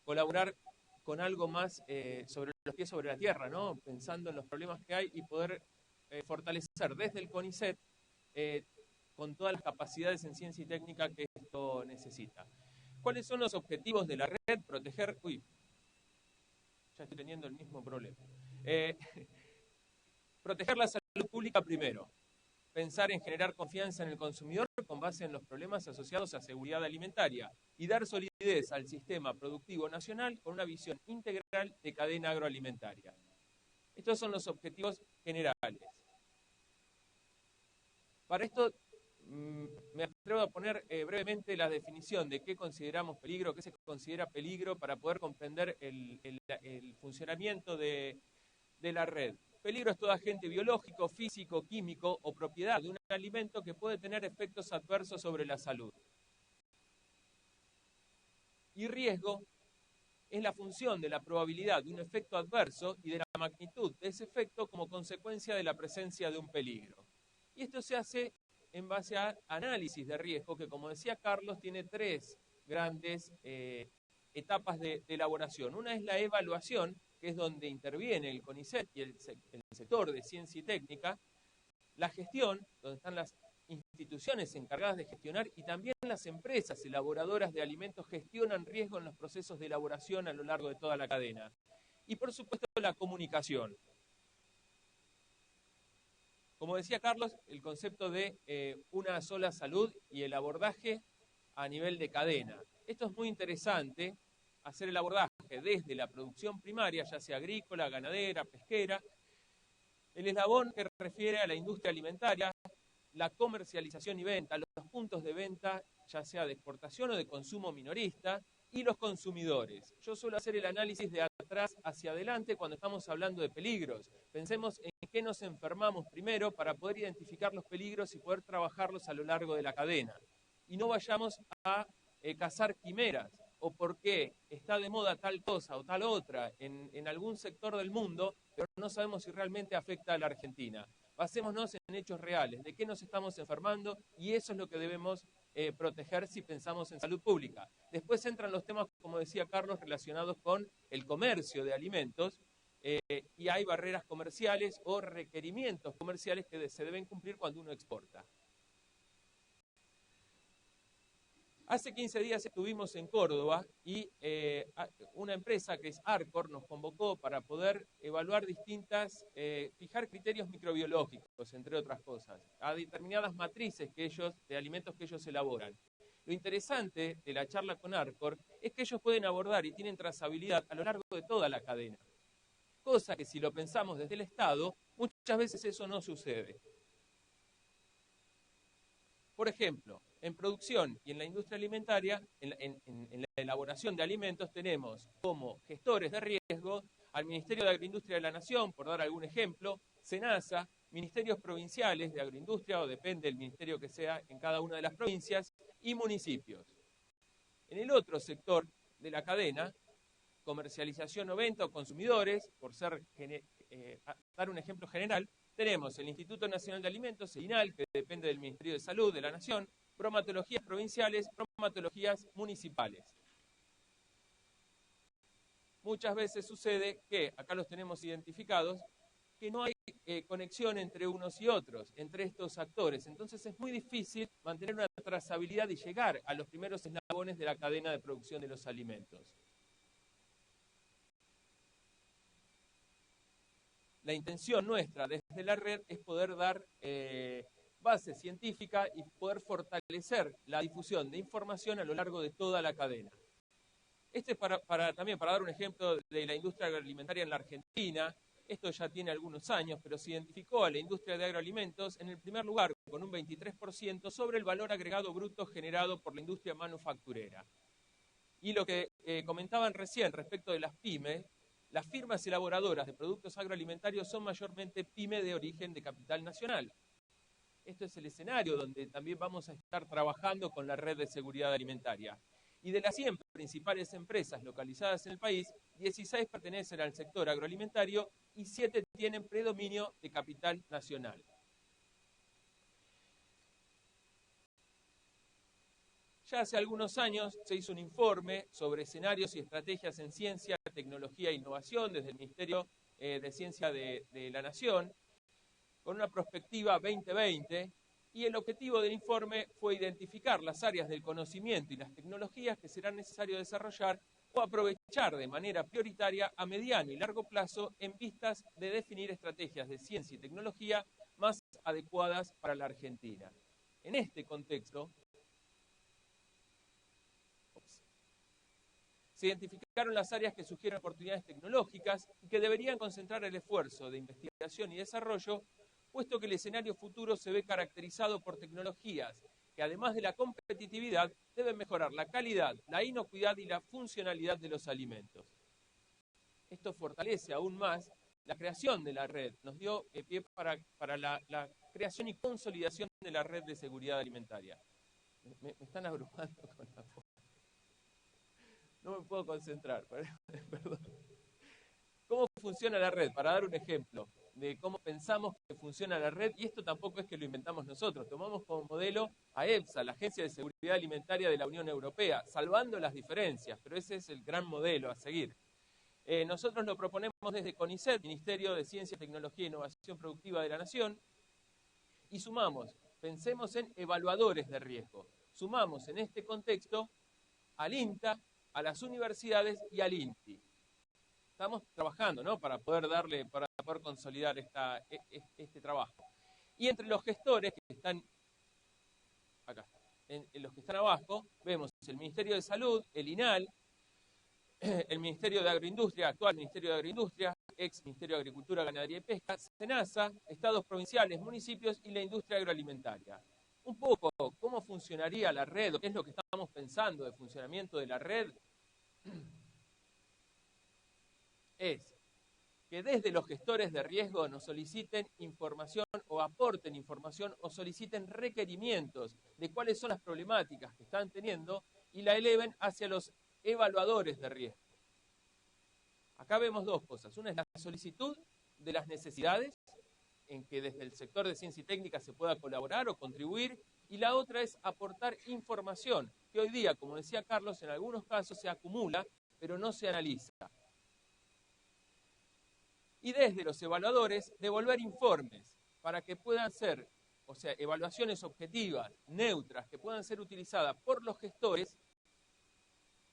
colaborar con algo más sobre los pies sobre la tierra, ¿no? Pensando en los problemas que hay y poder fortalecer desde el CONICET con todas las capacidades en ciencia y técnica que esto necesita. ¿Cuáles son los objetivos de la red? Proteger... Uy, ya estoy teniendo el mismo problema. Proteger la salud pública primero. Pensar en generar confianza en el consumidor con base en los problemas asociados a seguridad alimentaria y dar solidez al sistema productivo nacional con una visión integral de cadena agroalimentaria. Estos son los objetivos generales. Para esto me atrevo a poner brevemente la definición de qué consideramos peligro, qué se considera peligro para poder comprender el funcionamiento de la red. Peligro es todo agente biológico, físico, químico o propiedad de un alimento que puede tener efectos adversos sobre la salud. Y riesgo es la función de la probabilidad de un efecto adverso y de la magnitud de ese efecto como consecuencia de la presencia de un peligro. Y esto se hace en base a análisis de riesgo, que como decía Carlos, tiene tres grandes etapas de elaboración. Una es la evaluación, que es donde interviene el CONICET y el sector de ciencia y técnica, la gestión, donde están las instituciones encargadas de gestionar, y también las empresas elaboradoras de alimentos gestionan riesgo en los procesos de elaboración a lo largo de toda la cadena. Y por supuesto la comunicación. Como decía Carlos, el concepto de una sola salud y el abordaje a nivel de cadena. Esto es muy interesante, hacer el abordaje desde la producción primaria, ya sea agrícola, ganadera, pesquera, el eslabón que refiere a la industria alimentaria, la comercialización y venta, los puntos de venta, ya sea de exportación o de consumo minorista, y los consumidores. Yo suelo hacer el análisis de atrás hacia adelante cuando estamos hablando de peligros. Pensemos en qué nos enfermamos primero para poder identificar los peligros y poder trabajarlos a lo largo de la cadena. Y no vayamos a cazar quimeras, o porque está de moda tal cosa o tal otra en algún sector del mundo, pero no sabemos si realmente afecta a la Argentina. Basémonos en hechos reales, de qué nos estamos enfermando, y eso es lo que debemos proteger si pensamos en salud pública. Después entran los temas, como decía Carlos, relacionados con el comercio de alimentos, y hay barreras comerciales o requerimientos comerciales que se deben cumplir cuando uno exporta. Hace 15 días estuvimos en Córdoba y una empresa que es Arcor nos convocó para poder evaluar fijar criterios microbiológicos, entre otras cosas, a determinadas matrices de alimentos que ellos elaboran. Lo interesante de la charla con Arcor es que ellos pueden abordar y tienen trazabilidad a lo largo de toda la cadena. Cosa que si lo pensamos desde el Estado, muchas veces eso no sucede. Por ejemplo, en producción y en la industria alimentaria, en la elaboración de alimentos, tenemos como gestores de riesgo al Ministerio de Agroindustria de la Nación, por dar algún ejemplo, SENASA, ministerios provinciales de agroindustria, o depende del ministerio que sea en cada una de las provincias, y municipios. En el otro sector de la cadena, comercialización o venta o consumidores, por dar un ejemplo general, tenemos el Instituto Nacional de Alimentos, el INAL, que depende del Ministerio de Salud de la Nación, bromatologías provinciales, bromatologías municipales. Muchas veces sucede que, acá los tenemos identificados, que no hay conexión entre unos y otros, entre estos actores. Entonces es muy difícil mantener una trazabilidad y llegar a los primeros eslabones de la cadena de producción de los alimentos. La intención nuestra desde la red es poder dar base científica y poder fortalecer la difusión de información a lo largo de toda la cadena. Este es también para dar un ejemplo de la industria agroalimentaria en la Argentina. Esto ya tiene algunos años, pero se identificó a la industria de agroalimentos en el primer lugar con un 23% sobre el valor agregado bruto generado por la industria manufacturera. Y lo que comentaban recién respecto de las pymes, las firmas elaboradoras de productos agroalimentarios son mayormente pymes de origen de capital nacional. Esto es el escenario donde también vamos a estar trabajando con la red de seguridad alimentaria. Y de las 100 principales empresas localizadas en el país, 16 pertenecen al sector agroalimentario y 7 tienen predominio de capital nacional. Ya hace algunos años se hizo un informe sobre escenarios y estrategias en ciencia, tecnología e innovación desde el Ministerio de Ciencia de la Nación, con una perspectiva 2020, y el objetivo del informe fue identificar las áreas del conocimiento y las tecnologías que serán necesario desarrollar o aprovechar de manera prioritaria a mediano y largo plazo en vistas de definir estrategias de ciencia y tecnología más adecuadas para la Argentina. En este contexto, se identificaron las áreas que sugieren oportunidades tecnológicas y que deberían concentrar el esfuerzo de investigación y desarrollo, puesto que el escenario futuro se ve caracterizado por tecnologías que, además de la competitividad, deben mejorar la calidad, la inocuidad y la funcionalidad de los alimentos. Esto fortalece aún más la creación de la red, nos dio pie para la creación y consolidación de la red de seguridad alimentaria. Me están abrumando con la voz. No me puedo concentrar, perdón. ¿Cómo funciona la red? Para dar un ejemplo de cómo pensamos que funciona la red, y esto tampoco es que lo inventamos nosotros, tomamos como modelo a EFSA, la Agencia de Seguridad Alimentaria de la Unión Europea, salvando las diferencias, pero ese es el gran modelo a seguir. Nosotros lo proponemos desde CONICET, Ministerio de Ciencia, Tecnología e Innovación Productiva de la Nación, y sumamos, pensemos en evaluadores de riesgo, sumamos en este contexto al INTA, a las universidades y al INTI. Estamos trabajando, ¿no?, para poder consolidar este trabajo. Y entre los gestores que están acá, en los que están abajo, vemos el Ministerio de Salud, el INAL, el Ministerio de Agroindustria, actual Ministerio de Agroindustria, ex Ministerio de Agricultura, Ganadería y Pesca, SENASA, estados provinciales, municipios y la industria agroalimentaria. Un poco, ¿cómo funcionaría la red? ¿Qué es lo que estamos pensando de funcionamiento de la red? Es que desde los gestores de riesgo nos soliciten información o aporten información o soliciten requerimientos de cuáles son las problemáticas que están teniendo y la eleven hacia los evaluadores de riesgo. Acá vemos dos cosas. Una es la solicitud de las necesidades, en que desde el sector de ciencia y técnica se pueda colaborar o contribuir, y la otra es aportar información, que hoy día, como decía Carlos, en algunos casos se acumula, pero no se analiza. Y desde los evaluadores, devolver informes para que puedan ser, o sea, evaluaciones objetivas, neutras, que puedan ser utilizadas por los gestores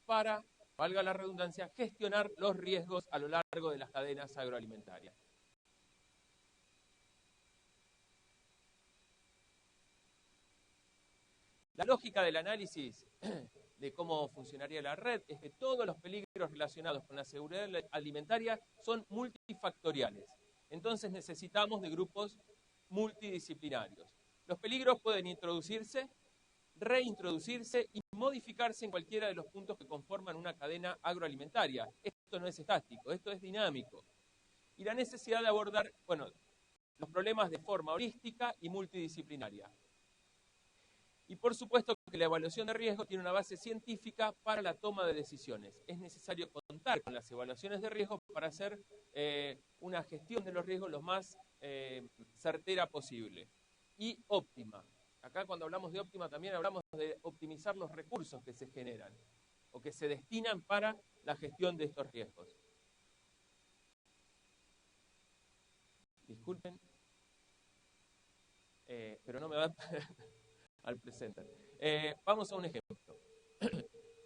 para, valga la redundancia, gestionar los riesgos a lo largo de las cadenas agroalimentarias. La lógica del análisis de cómo funcionaría la red es que todos los peligros relacionados con la seguridad alimentaria son multifactoriales. Entonces necesitamos de grupos multidisciplinarios. Los peligros pueden introducirse, reintroducirse y modificarse en cualquiera de los puntos que conforman una cadena agroalimentaria. Esto no es estático, esto es dinámico. Y la necesidad de abordar, los problemas de forma holística y multidisciplinaria. Y por supuesto que la evaluación de riesgo tiene una base científica para la toma de decisiones. Es necesario contar con las evaluaciones de riesgo para hacer una gestión de los riesgos lo más certera posible y óptima. Acá cuando hablamos de óptima también hablamos de optimizar los recursos que se generan o que se destinan para la gestión de estos riesgos. Disculpen, pero no me va al presente. Vamos a un ejemplo.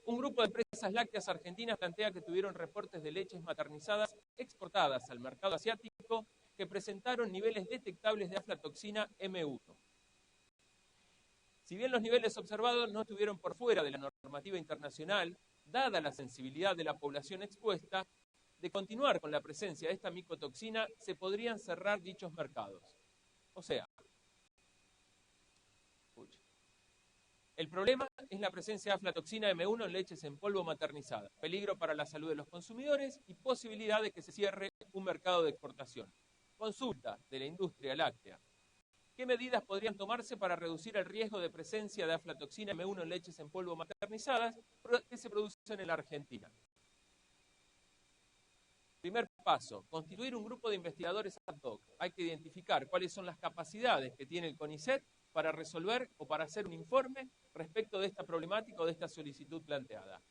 Un grupo de empresas lácteas argentinas plantea que tuvieron reportes de leches maternizadas exportadas al mercado asiático que presentaron niveles detectables de aflatoxina M1. Si bien los niveles observados no estuvieron por fuera de la normativa internacional, dada la sensibilidad de la población expuesta, de continuar con la presencia de esta micotoxina, se podrían cerrar dichos mercados. O sea, el problema es la presencia de aflatoxina M1 en leches en polvo maternizada, peligro para la salud de los consumidores y posibilidad de que se cierre un mercado de exportación. Consulta de la industria láctea. ¿Qué medidas podrían tomarse para reducir el riesgo de presencia de aflatoxina M1 en leches en polvo maternizadas que se producen en la Argentina? Primer paso, constituir un grupo de investigadores ad hoc. Hay que identificar cuáles son las capacidades que tiene el CONICET para resolver o para hacer un informe respecto de esta problemática o de esta solicitud planteada.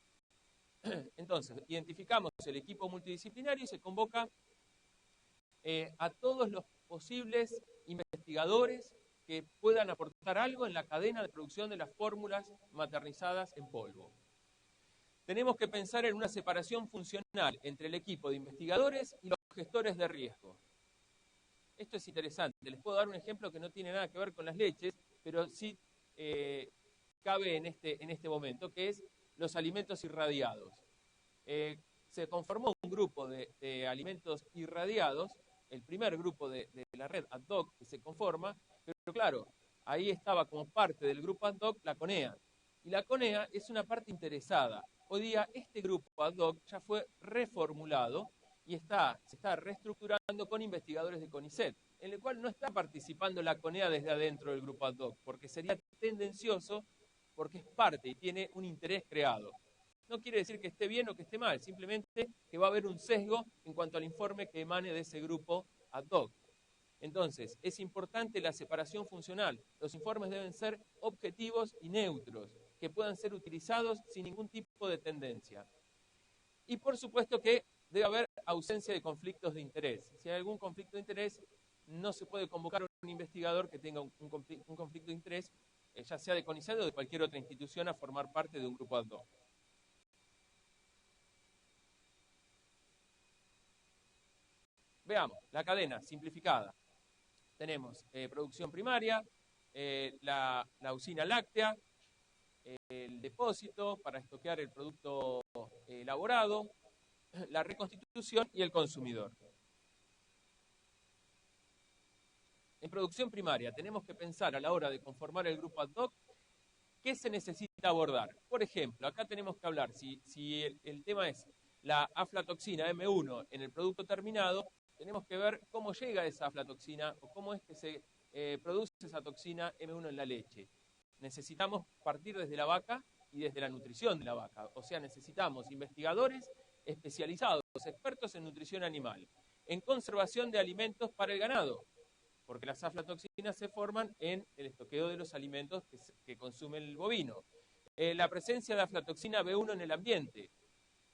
Entonces, identificamos el equipo multidisciplinario y se convoca a todos los posibles investigadores que puedan aportar algo en la cadena de producción de las fórmulas maternizadas en polvo. Tenemos que pensar en una separación funcional entre el equipo de investigadores y los gestores de riesgo. Esto es interesante. Les puedo dar un ejemplo que no tiene nada que ver con las leches, pero sí cabe en este momento, que es los alimentos irradiados. Se conformó un grupo de alimentos irradiados, el primer grupo de la red ad hoc que se conforma, pero claro, ahí estaba como parte del grupo ad hoc la CONEA. Y la CONEA es una parte interesada. Hoy día este grupo ad hoc ya fue reformulado y se está reestructurando con investigadores de CONICET, en el cual no está participando la CONEA desde adentro del grupo ad hoc, porque sería tendencioso, porque es parte y tiene un interés creado. No quiere decir que esté bien o que esté mal, simplemente que va a haber un sesgo en cuanto al informe que emane de ese grupo ad hoc. Entonces, es importante la separación funcional. Los informes deben ser objetivos y neutros, que puedan ser utilizados sin ningún tipo de tendencia. Y por supuesto que debe haber ausencia de conflictos de interés. Si hay algún conflicto de interés, no se puede convocar a un investigador que tenga un conflicto de interés, ya sea de CONICET o de cualquier otra institución, a formar parte de un grupo ad hoc. Veamos, la cadena simplificada. Tenemos producción primaria, la usina láctea, el depósito para estoquear el producto elaborado, la reconstitución y el consumidor. En producción primaria tenemos que pensar a la hora de conformar el grupo ad hoc qué se necesita abordar. Por ejemplo, acá tenemos que hablar, si el tema es la aflatoxina M1 en el producto terminado, tenemos que ver cómo llega esa aflatoxina o cómo es que se produce esa toxina M1 en la leche. Necesitamos partir desde la vaca y desde la nutrición de la vaca. O sea, necesitamos investigadores especializados, expertos en nutrición animal, en conservación de alimentos para el ganado, porque las aflatoxinas se forman en el estoqueo de los alimentos que consume el bovino. La presencia de aflatoxina B1 en el ambiente.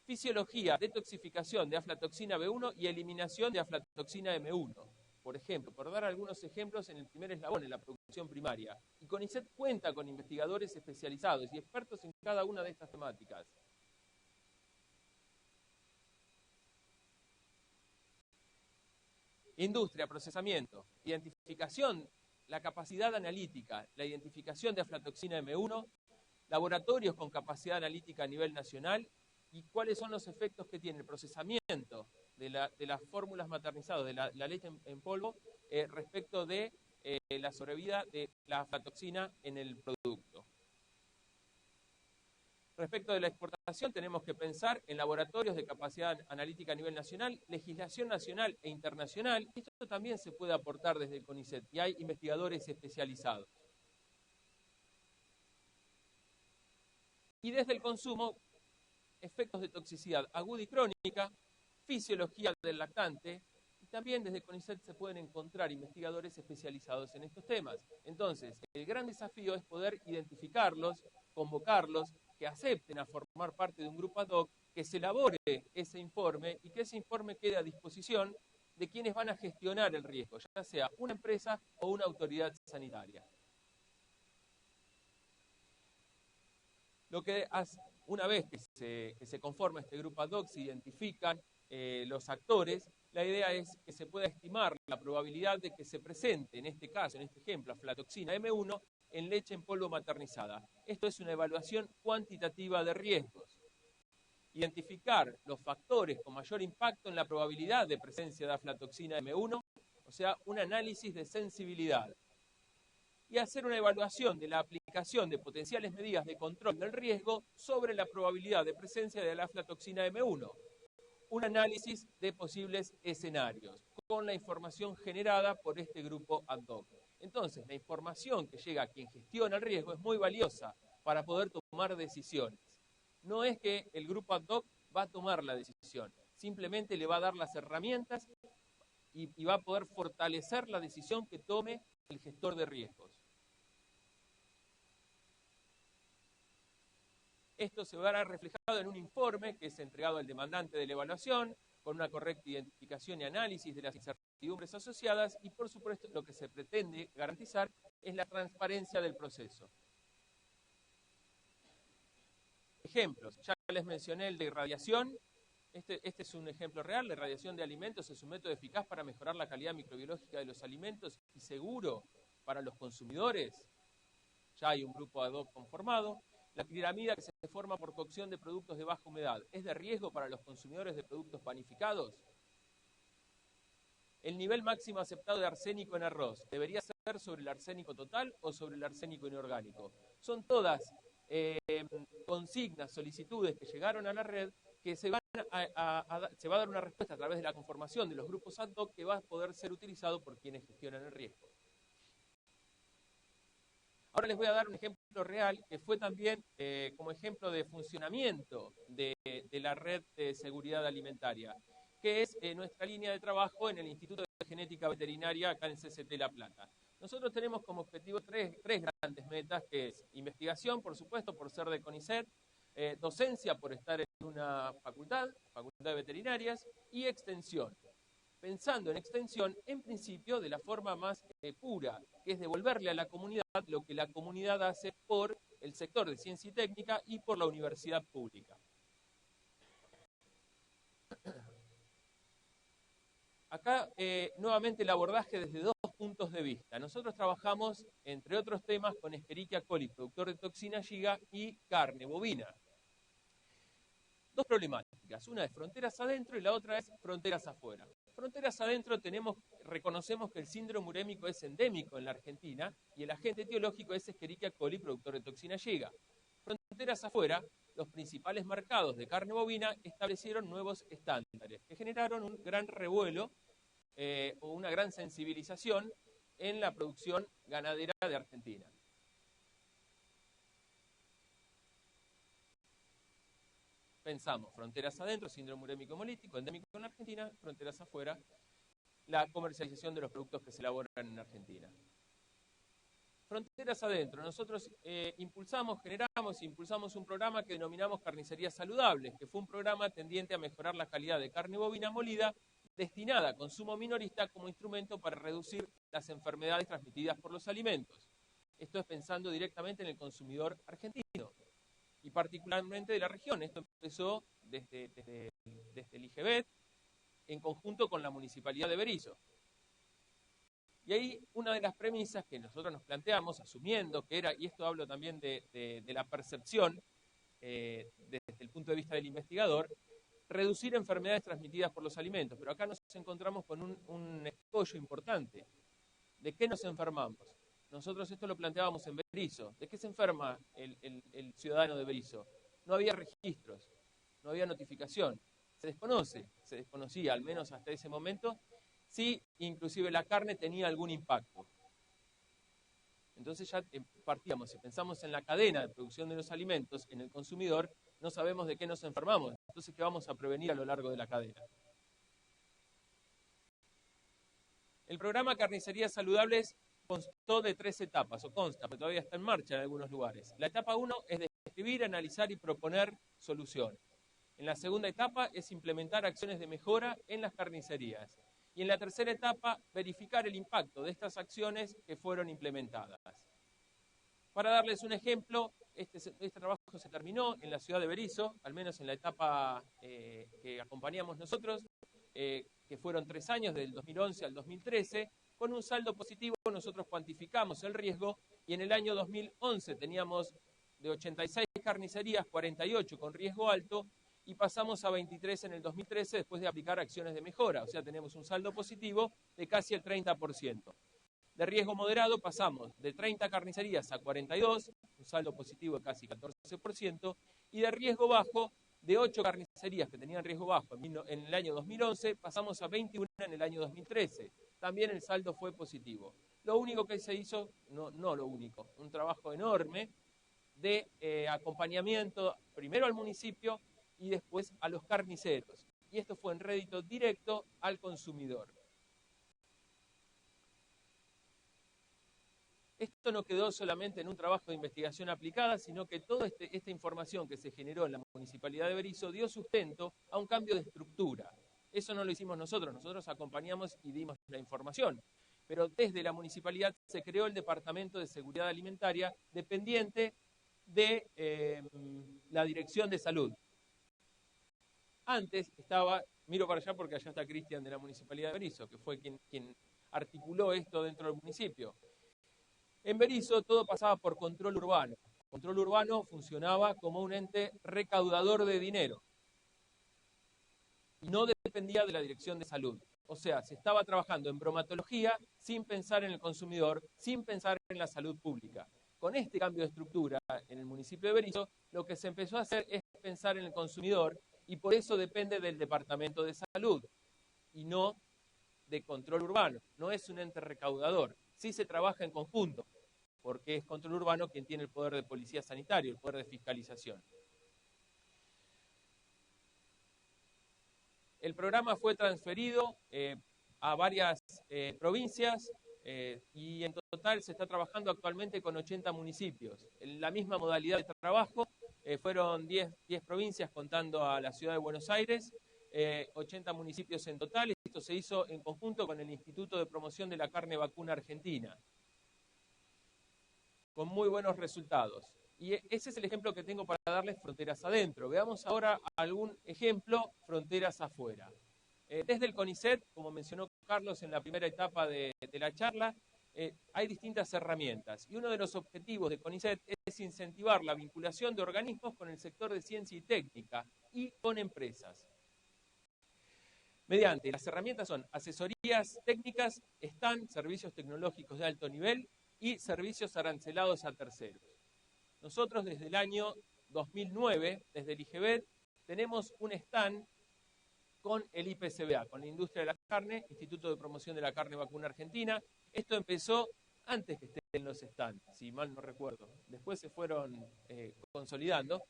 Fisiología, detoxificación de aflatoxina B1 y eliminación de aflatoxina M1. Por ejemplo, por dar algunos ejemplos en el primer eslabón, en la producción primaria. Y CONICET cuenta con investigadores especializados y expertos en cada una de estas temáticas. Industria, procesamiento, identificación, la capacidad analítica, la identificación de aflatoxina M1, laboratorios con capacidad analítica a nivel nacional y cuáles son los efectos que tiene el procesamiento de las fórmulas maternizadas, de la leche en polvo, respecto de la sobrevida de la aflatoxina en el producto. Respecto de la exportación, tenemos que pensar en laboratorios de capacidad analítica a nivel nacional, legislación nacional e internacional. Esto también se puede aportar desde el CONICET y hay investigadores especializados. Y desde el consumo, efectos de toxicidad aguda y crónica, fisiología del lactante, y también desde CONICET se pueden encontrar investigadores especializados en estos temas. Entonces, el gran desafío es poder identificarlos, convocarlos, que acepten a formar parte de un grupo ad hoc, que se elabore ese informe y que ese informe quede a disposición de quienes van a gestionar el riesgo, ya sea una empresa o una autoridad sanitaria. Lo que hace, una vez que se conforma este grupo ad hoc, se identifican los actores, la idea es que se pueda estimar la probabilidad de que se presente, en este caso, en este ejemplo, aflatoxina M1 en leche en polvo maternizada. Esto es una evaluación cuantitativa de riesgos. Identificar los factores con mayor impacto en la probabilidad de presencia de aflatoxina M1, o sea, un análisis de sensibilidad. Y hacer una evaluación de la aplicación de potenciales medidas de control del riesgo sobre la probabilidad de presencia de la aflatoxina M1. Un análisis de posibles escenarios, con la información generada por este grupo ad hoc. Entonces, la información que llega a quien gestiona el riesgo es muy valiosa para poder tomar decisiones. No es que el grupo ad hoc va a tomar la decisión, simplemente le va a dar las herramientas y va a poder fortalecer la decisión que tome el gestor de riesgos. Esto se verá reflejado en un informe que es entregado al demandante de la evaluación, con una correcta identificación y análisis de las incertidumbres asociadas, y por supuesto lo que se pretende garantizar es la transparencia del proceso. Ejemplos, ya les mencioné el de irradiación. Este es un ejemplo real. La irradiación de alimentos es un método eficaz para mejorar la calidad microbiológica de los alimentos y seguro para los consumidores. Ya hay un grupo ad hoc conformado. La piramida que se forma por cocción de productos de baja humedad, ¿es de riesgo para los consumidores de productos panificados? El nivel máximo aceptado de arsénico en arroz, ¿debería ser sobre el arsénico total o sobre el arsénico inorgánico? Son todas consignas, solicitudes que llegaron a la red que se va a dar una respuesta a través de la conformación de los grupos ad hoc que va a poder ser utilizado por quienes gestionan el riesgo. Ahora les voy a dar un ejemplo real que fue también como ejemplo de funcionamiento de la red de seguridad alimentaria, que es nuestra línea de trabajo en el Instituto de Genética Veterinaria acá en CCT La Plata. Nosotros tenemos como objetivo tres grandes metas, que es investigación, por supuesto, por ser de CONICET, docencia, por estar en una facultad de veterinarias, y extensión. Pensando en extensión, en principio, de la forma más pura, que es devolverle a la comunidad lo que la comunidad hace por el sector de ciencia y técnica y por la universidad pública. Acá, nuevamente, el abordaje desde dos puntos de vista. Nosotros trabajamos, entre otros temas, con Escherichia coli, productor de toxina Giga, y carne bovina. Dos problemáticas, una es fronteras adentro y la otra es fronteras afuera. Fronteras adentro reconocemos que el síndrome urémico es endémico en la Argentina y el agente etiológico es Escherichia coli, productor de toxina Giga. Fronteras afuera, los principales mercados de carne bovina establecieron nuevos estándares que generaron un gran revuelo o una gran sensibilización en la producción ganadera de Argentina. Pensamos, fronteras adentro, síndrome urémico hemolítico, endémico en Argentina, fronteras afuera, la comercialización de los productos que se elaboran en Argentina. Fronteras adentro, nosotros impulsamos un programa que denominamos Carnicerías Saludables, que fue un programa tendiente a mejorar la calidad de carne bovina molida, destinada a consumo minorista como instrumento para reducir las enfermedades transmitidas por los alimentos. Esto es pensando directamente en el consumidor argentino y particularmente de la región. Esto empezó desde el IGBET en conjunto con la Municipalidad de Berisso. Y ahí una de las premisas que nosotros nos planteamos, asumiendo que era, y esto hablo también de la percepción desde el punto de vista del investigador, reducir enfermedades transmitidas por los alimentos. Pero acá nos encontramos con un escollo importante. ¿De qué nos enfermamos? Nosotros esto lo planteábamos en Berisso. ¿De qué se enferma el ciudadano de Berisso? No había registros, no había notificación. Se desconocía, al menos hasta ese momento, si inclusive la carne tenía algún impacto. Entonces ya partíamos, si pensamos en la cadena de producción de los alimentos, en el consumidor, no sabemos de qué nos enfermamos. Entonces, ¿qué vamos a prevenir a lo largo de la cadena? El programa Carnicerías Saludables constó de 3 etapas, o consta, pero todavía está en marcha en algunos lugares. La etapa 1 es describir, analizar y proponer soluciones. En la segunda etapa es implementar acciones de mejora en las carnicerías. Y en la tercera etapa, verificar el impacto de estas acciones que fueron implementadas. Para darles un ejemplo, este trabajo se terminó en la ciudad de Berisso, al menos en la etapa que acompañamos nosotros, que fueron 3 años, del 2011 al 2013, con un saldo positivo. Nosotros cuantificamos el riesgo y en el año 2011 teníamos de 86 carnicerías, 48 con riesgo alto, y pasamos a 23 en el 2013 después de aplicar acciones de mejora. O sea, tenemos un saldo positivo de casi el 30%. De riesgo moderado pasamos de 30 carnicerías a 42, un saldo positivo de casi 14%, y de riesgo bajo, de 8 carnicerías que tenían riesgo bajo en el año 2011, pasamos a 21 en el año 2013. También el saldo fue positivo. Lo único que se hizo, no lo único, un trabajo enorme de acompañamiento primero al municipio y después a los carniceros. Y esto fue en rédito directo al consumidor. Esto no quedó solamente en un trabajo de investigación aplicada, sino que toda esta información que se generó en la Municipalidad de Berisso dio sustento a un cambio de estructura. Eso no lo hicimos nosotros acompañamos y dimos la información. Pero desde la municipalidad se creó el Departamento de Seguridad Alimentaria dependiente de la Dirección de Salud. Antes estaba, miro para allá porque allá está Cristian de la Municipalidad de Berisso, que fue quien articuló esto dentro del municipio. En Berisso todo pasaba por control urbano. El control urbano funcionaba como un ente recaudador de dinero y no dependía de la Dirección de Salud. O sea, se estaba trabajando en bromatología sin pensar en el consumidor, sin pensar en la salud pública. Con este cambio de estructura en el municipio de Berisso, lo que se empezó a hacer es pensar en el consumidor y por eso depende del Departamento de Salud y no de control urbano. No es un ente recaudador. Sí se trabaja en conjunto, porque es control urbano quien tiene el poder de policía sanitario, el poder de fiscalización. El programa fue transferido a varias provincias y en total se está trabajando actualmente con 80 municipios. En la misma modalidad de trabajo fueron 10 provincias contando a la ciudad de Buenos Aires, 80 municipios en total. Esto se hizo en conjunto con el Instituto de Promoción de la Carne Vacuna Argentina, con muy buenos resultados. Y ese es el ejemplo que tengo para darles fronteras adentro. Veamos ahora algún ejemplo fronteras afuera. Desde el CONICET, como mencionó Carlos en la primera etapa de la charla, hay distintas herramientas. Y uno de los objetivos de CONICET es incentivar la vinculación de organismos con el sector de ciencia y técnica y con empresas. Mediante las herramientas son asesorías técnicas, servicios tecnológicos de alto nivel y servicios arancelados a terceros. Nosotros desde el año 2009, desde el IGEBET, tenemos un stand con el IPCBA, con la industria de la carne, Instituto de Promoción de la Carne Vacuna Argentina. Esto empezó antes que estén en los stands, si mal no recuerdo. Después se fueron consolidando.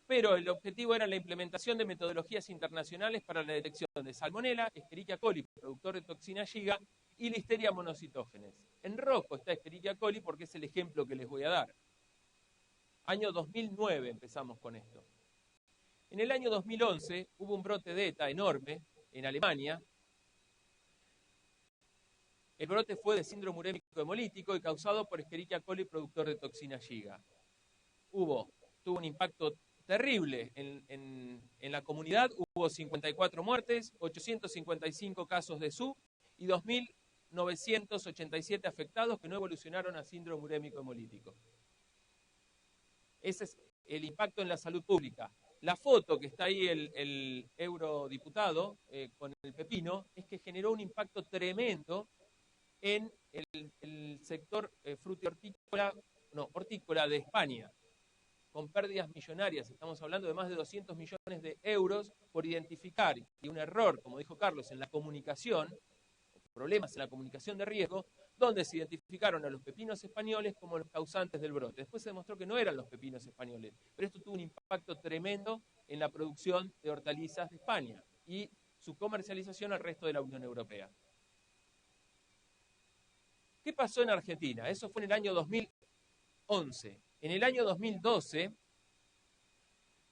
Pero el objetivo era la implementación de metodologías internacionales para la detección de Salmonella, Escherichia coli, productor de toxina Giga, y Listeria monocytogenes. En rojo está Escherichia coli porque es el ejemplo que les voy a dar. Año 2009 empezamos con esto. En el año 2011 hubo un brote de ETA enorme en Alemania. El brote fue de síndrome urémico hemolítico y causado por Escherichia coli, productor de toxina Giga. Tuvo un impacto terrible en la comunidad. Hubo 54 muertes, 855 casos de SUB y 2.987 afectados que no evolucionaron a síndrome urémico hemolítico. Ese es el impacto en la salud pública. La foto que está ahí el eurodiputado con el pepino es que generó un impacto tremendo en el sector hortícola de España, con pérdidas millonarias. Estamos hablando de más de 200 millones de euros por identificar, y un error, como dijo Carlos, en la comunicación, problemas en la comunicación de riesgo, donde se identificaron a los pepinos españoles como los causantes del brote. Después se demostró que no eran los pepinos españoles, pero esto tuvo un impacto tremendo en la producción de hortalizas de España y su comercialización al resto de la Unión Europea. ¿Qué pasó en Argentina? Eso fue en el año 2011. En el año 2012,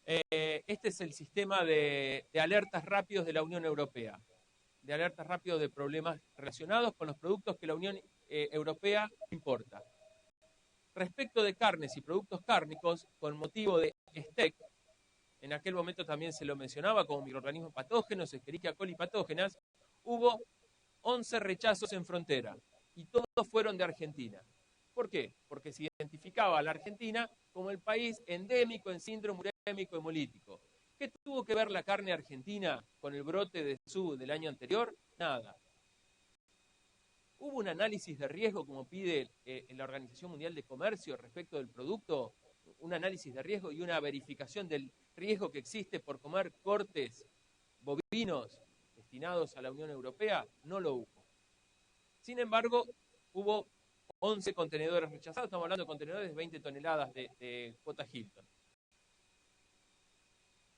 este es el sistema de alertas rápidos de la Unión Europea, de alertas rápidos de problemas relacionados con los productos que la Unión Europea importa. Respecto de carnes y productos cárnicos, con motivo de STEC, en aquel momento también se lo mencionaba como microorganismos patógenos, Escherichia coli patógenas, hubo 11 rechazos en frontera y todos fueron de Argentina. ¿Por qué? Porque se identificaba a la Argentina como el país endémico en síndrome urémico hemolítico. ¿Qué tuvo que ver la carne argentina con el brote de SUB del año anterior? Nada. ¿Hubo un análisis de riesgo como pide la Organización Mundial de Comercio respecto del producto? Un análisis de riesgo y una verificación del riesgo que existe por comer cortes bovinos destinados a la Unión Europea. No lo hubo. Sin embargo, hubo 11 contenedores rechazados, estamos hablando de contenedores de 20 toneladas de cuota Hilton.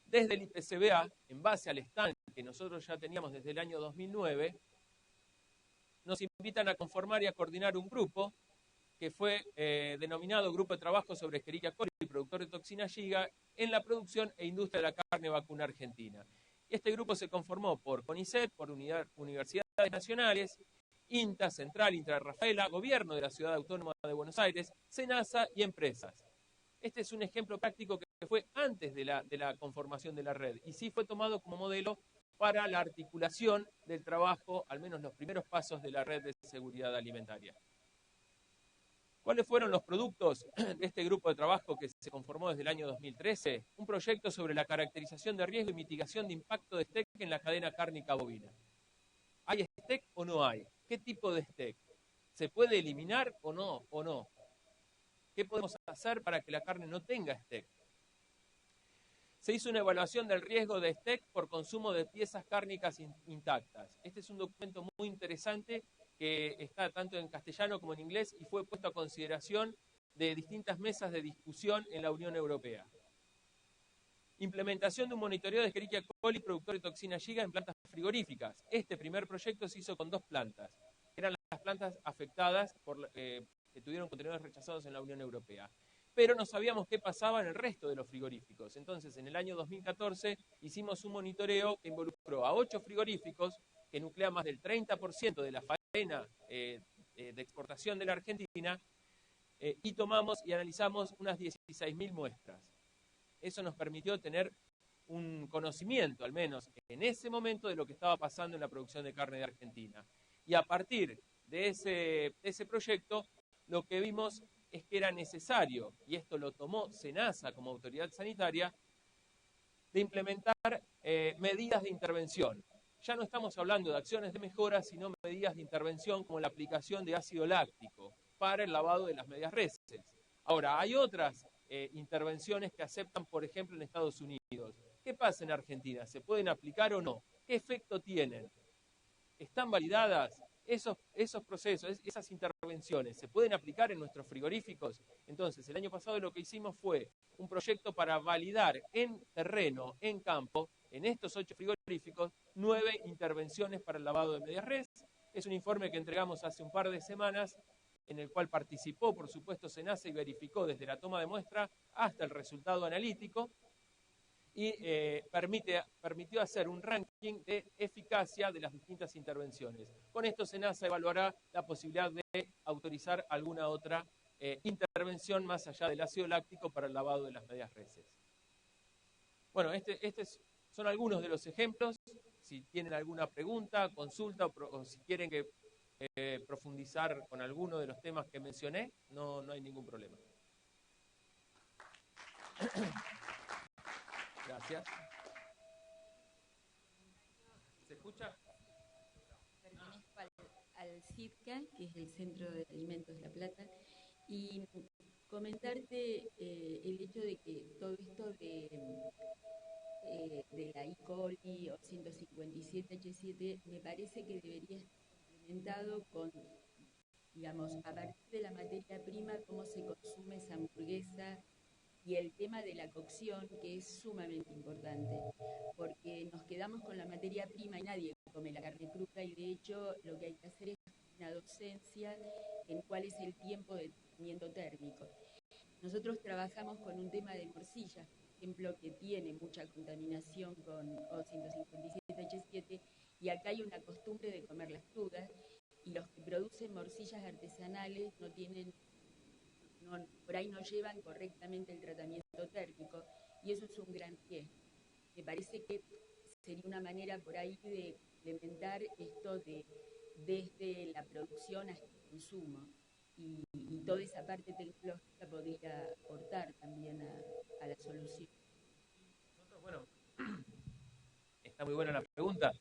Desde el IPCBA, en base al stand que nosotros ya teníamos desde el año 2009, nos invitan a conformar y a coordinar un grupo que fue denominado Grupo de Trabajo sobre Escherichia coli y productor de toxina Giga en la producción e industria de la carne vacuna argentina. Este grupo se conformó por CONICET, por universidades nacionales, INTA, Central, Intra Rafaela, Gobierno de la Ciudad Autónoma de Buenos Aires, SENASA y empresas. Este es un ejemplo práctico que fue antes de la conformación de la red y sí fue tomado como modelo para la articulación del trabajo, al menos los primeros pasos de la red de seguridad alimentaria. ¿Cuáles fueron los productos de este grupo de trabajo que se conformó desde el año 2013? Un proyecto sobre la caracterización de riesgo y mitigación de impacto de STEC en la cadena cárnica bovina. ¿Hay STEC o no hay? ¿Qué tipo de STEC? ¿Se puede eliminar o no? ¿Qué podemos hacer para que la carne no tenga STEC? Se hizo una evaluación del riesgo de STEC por consumo de piezas cárnicas intactas. Este es un documento muy interesante que está tanto en castellano como en inglés y fue puesto a consideración de distintas mesas de discusión en la Unión Europea. Implementación de un monitoreo de Escherichia coli productor de toxina Giga en plantas frigoríficas. Este primer proyecto se hizo con 2 plantas. Eran las plantas afectadas que tuvieron contenedores rechazados en la Unión Europea. Pero no sabíamos qué pasaba en el resto de los frigoríficos. Entonces, en el año 2014 hicimos un monitoreo que involucró a 8 frigoríficos, que nuclea más del 30% de la faena de exportación de la Argentina, y tomamos y analizamos unas 16.000 muestras. Eso nos permitió tener un conocimiento, al menos en ese momento, de lo que estaba pasando en la producción de carne de Argentina. Y a partir de ese proyecto, lo que vimos es que era necesario, y esto lo tomó SENASA como autoridad sanitaria, de implementar medidas de intervención. Ya no estamos hablando de acciones de mejora, sino medidas de intervención como la aplicación de ácido láctico para el lavado de las medias reses. Ahora, hay otras intervenciones que aceptan, por ejemplo, en Estados Unidos. ¿Qué pasa en Argentina? ¿Se pueden aplicar o no? ¿Qué efecto tienen? ¿Están validadas? Esos procesos, esas intervenciones, ¿se pueden aplicar en nuestros frigoríficos? Entonces, el año pasado lo que hicimos fue un proyecto para validar en terreno, en campo, en estos 8 frigoríficos, 9 intervenciones para el lavado de medias res. Es un informe que entregamos hace un par de semanas, en el cual participó, por supuesto, SENASA y verificó desde la toma de muestra hasta el resultado analítico, y permitió hacer un ranking de eficacia de las distintas intervenciones. Con esto SENASA evaluará la posibilidad de autorizar alguna otra intervención más allá del ácido láctico para el lavado de las medias reses. Bueno, son algunos de los ejemplos. Si tienen alguna pregunta, consulta o si quieren profundizar con alguno de los temas que mencioné, no hay ningún problema. Gracias. ¿Se escucha? Pertenezco al CIDCA, que es el Centro de Alimentos de La Plata, y comentarte el hecho de que todo esto de la E. coli o 157H7 me parece que debería estar implementado con, digamos, a partir de la materia prima, cómo se consume esa hamburguesa, y el tema de la cocción, que es sumamente importante, porque nos quedamos con la materia prima y nadie come la carne cruda, y de hecho lo que hay que hacer es una docencia en cuál es el tiempo de tratamiento térmico. Nosotros trabajamos con un tema de morcillas, por ejemplo, que tiene mucha contaminación con O157H7, y acá hay una costumbre de comerlas crudas, y los que producen morcillas artesanales por ahí no llevan correctamente el tratamiento térmico, y eso es un gran riesgo. Me parece que sería una manera por ahí de implementar esto desde la producción hasta el consumo, y toda esa parte tecnológica podría aportar también a la solución. Bueno, está muy buena la pregunta.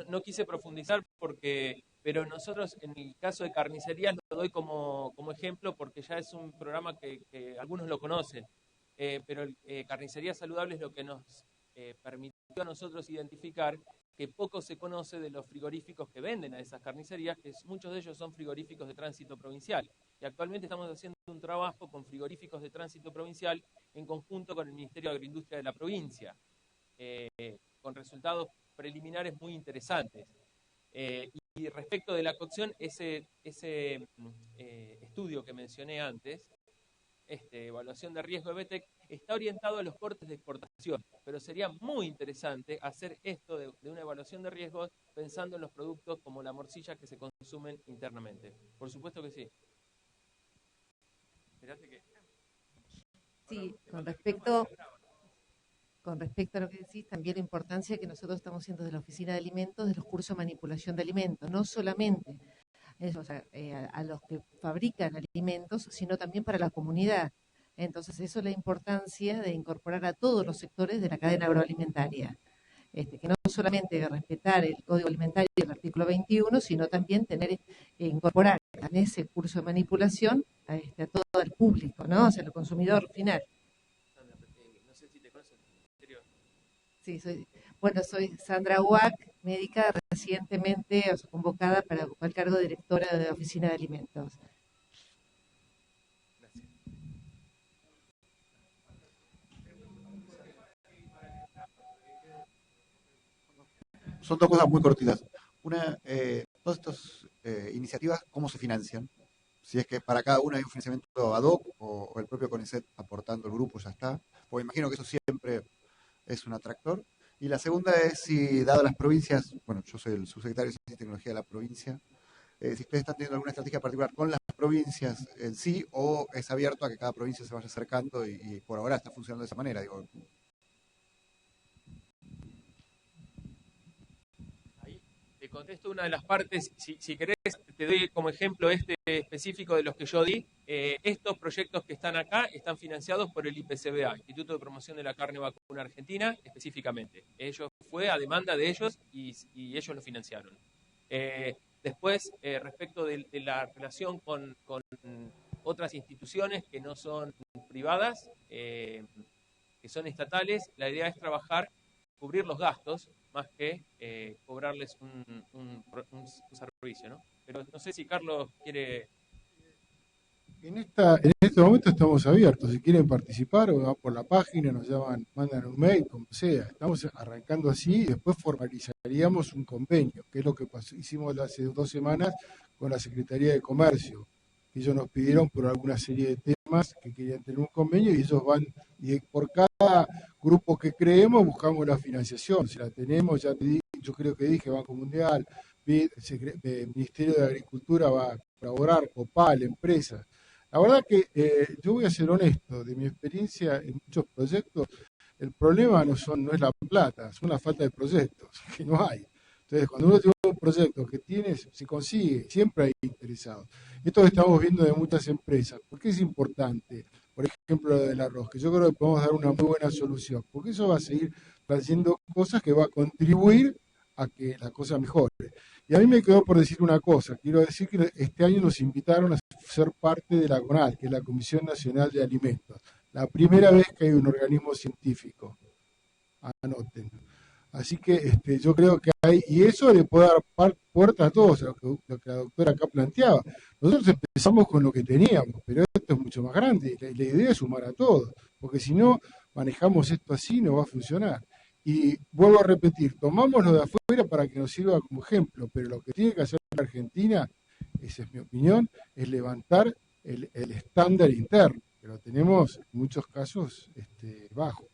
No quise profundizar pero nosotros en el caso de carnicerías lo doy como ejemplo porque ya es un programa que algunos lo conocen, pero Carnicería Saludable es lo que nos permitió a nosotros identificar que poco se conoce de los frigoríficos que venden a esas carnicerías, que muchos de ellos son frigoríficos de tránsito provincial. Y actualmente estamos haciendo un trabajo con frigoríficos de tránsito provincial en conjunto con el Ministerio de Agroindustria de la provincia, con resultados preliminares muy interesantes. Y respecto de la cocción, ese estudio que mencioné antes, evaluación de riesgo de BTEC, está orientado a los cortes de exportación, pero sería muy interesante hacer esto de una evaluación de riesgos pensando en los productos como la morcilla que se consumen internamente. Por supuesto que sí. Sí, con respecto a lo que decís, también la importancia que nosotros estamos haciendo desde la Oficina de Alimentos, de los cursos de manipulación de alimentos, no solamente a los que fabrican alimentos, sino también para la comunidad. Entonces, eso es la importancia de incorporar a todos los sectores de la cadena agroalimentaria. Que no solamente respetar el Código Alimentario del artículo 21, sino también incorporar en ese curso de manipulación a todo el público, ¿no? O sea, el consumidor final. No sé si te conoces el ministerio. Sí, soy Sandra Uac, médica recientemente convocada para ocupar el cargo de directora de la Oficina de Alimentos. Son dos cosas muy cortitas. Una, todas estas iniciativas, ¿cómo se financian? Si es que para cada una hay un financiamiento ad hoc o el propio CONICET aportando el grupo ya está. Porque imagino que eso siempre es un atractor. Y la segunda es si, dadas las provincias, bueno, yo soy el subsecretario de Ciencia y Tecnología de la provincia, si ustedes están teniendo alguna estrategia particular con las provincias en sí o es abierto a que cada provincia se vaya acercando y por ahora está funcionando de esa manera, digo. Te contesto una de las partes, si querés, te doy como ejemplo específico de los que yo di. Estos proyectos que están acá están financiados por el IPCBA, Instituto de Promoción de la Carne Vacuna Argentina, específicamente. Fue a demanda de ellos y ellos lo financiaron. Después, respecto de la relación con otras instituciones que no son privadas, que son estatales, la idea es cubrir los gastos, más que cobrarles un servicio, ¿no? Pero no sé si Carlos quiere... En este momento estamos abiertos. Si quieren participar, o van por la página, nos llaman, mandan un mail, como sea. Estamos arrancando así y después formalizaríamos un convenio, que es lo que hicimos hace 2 semanas con la Secretaría de Comercio. Ellos nos pidieron por alguna serie de temas que querían tener un convenio y ellos van, y por cada grupo que creemos buscamos la financiación. Si la tenemos, yo creo que dije, Banco Mundial, el Ministerio de Agricultura va a colaborar, Copal, empresas. La verdad que yo voy a ser honesto, de mi experiencia en muchos proyectos, el problema no es la plata, es una falta de proyectos, que no hay. Entonces, cuando uno tiene un proyecto que se consigue, siempre hay interesados. Esto que estamos viendo de muchas empresas, ¿por qué es importante? Por ejemplo, lo del arroz, que yo creo que podemos dar una muy buena solución, porque eso va a seguir trayendo cosas que va a contribuir a que la cosa mejore. Y a mí me quedó por decir una cosa, quiero decir que este año nos invitaron a ser parte de la CONAL, que es la Comisión Nacional de Alimentos. La primera vez que hay un organismo científico. Anoten. Así que yo creo que y eso le puede dar puerta a todos, lo que la doctora acá planteaba. Nosotros empezamos con lo que teníamos, pero esto es mucho más grande, la idea es sumar a todos, porque si no manejamos esto así no va a funcionar. Y vuelvo a repetir, tomámoslo de afuera para que nos sirva como ejemplo, pero lo que tiene que hacer la Argentina, esa es mi opinión, es levantar el estándar interno, que lo tenemos en muchos casos bajo.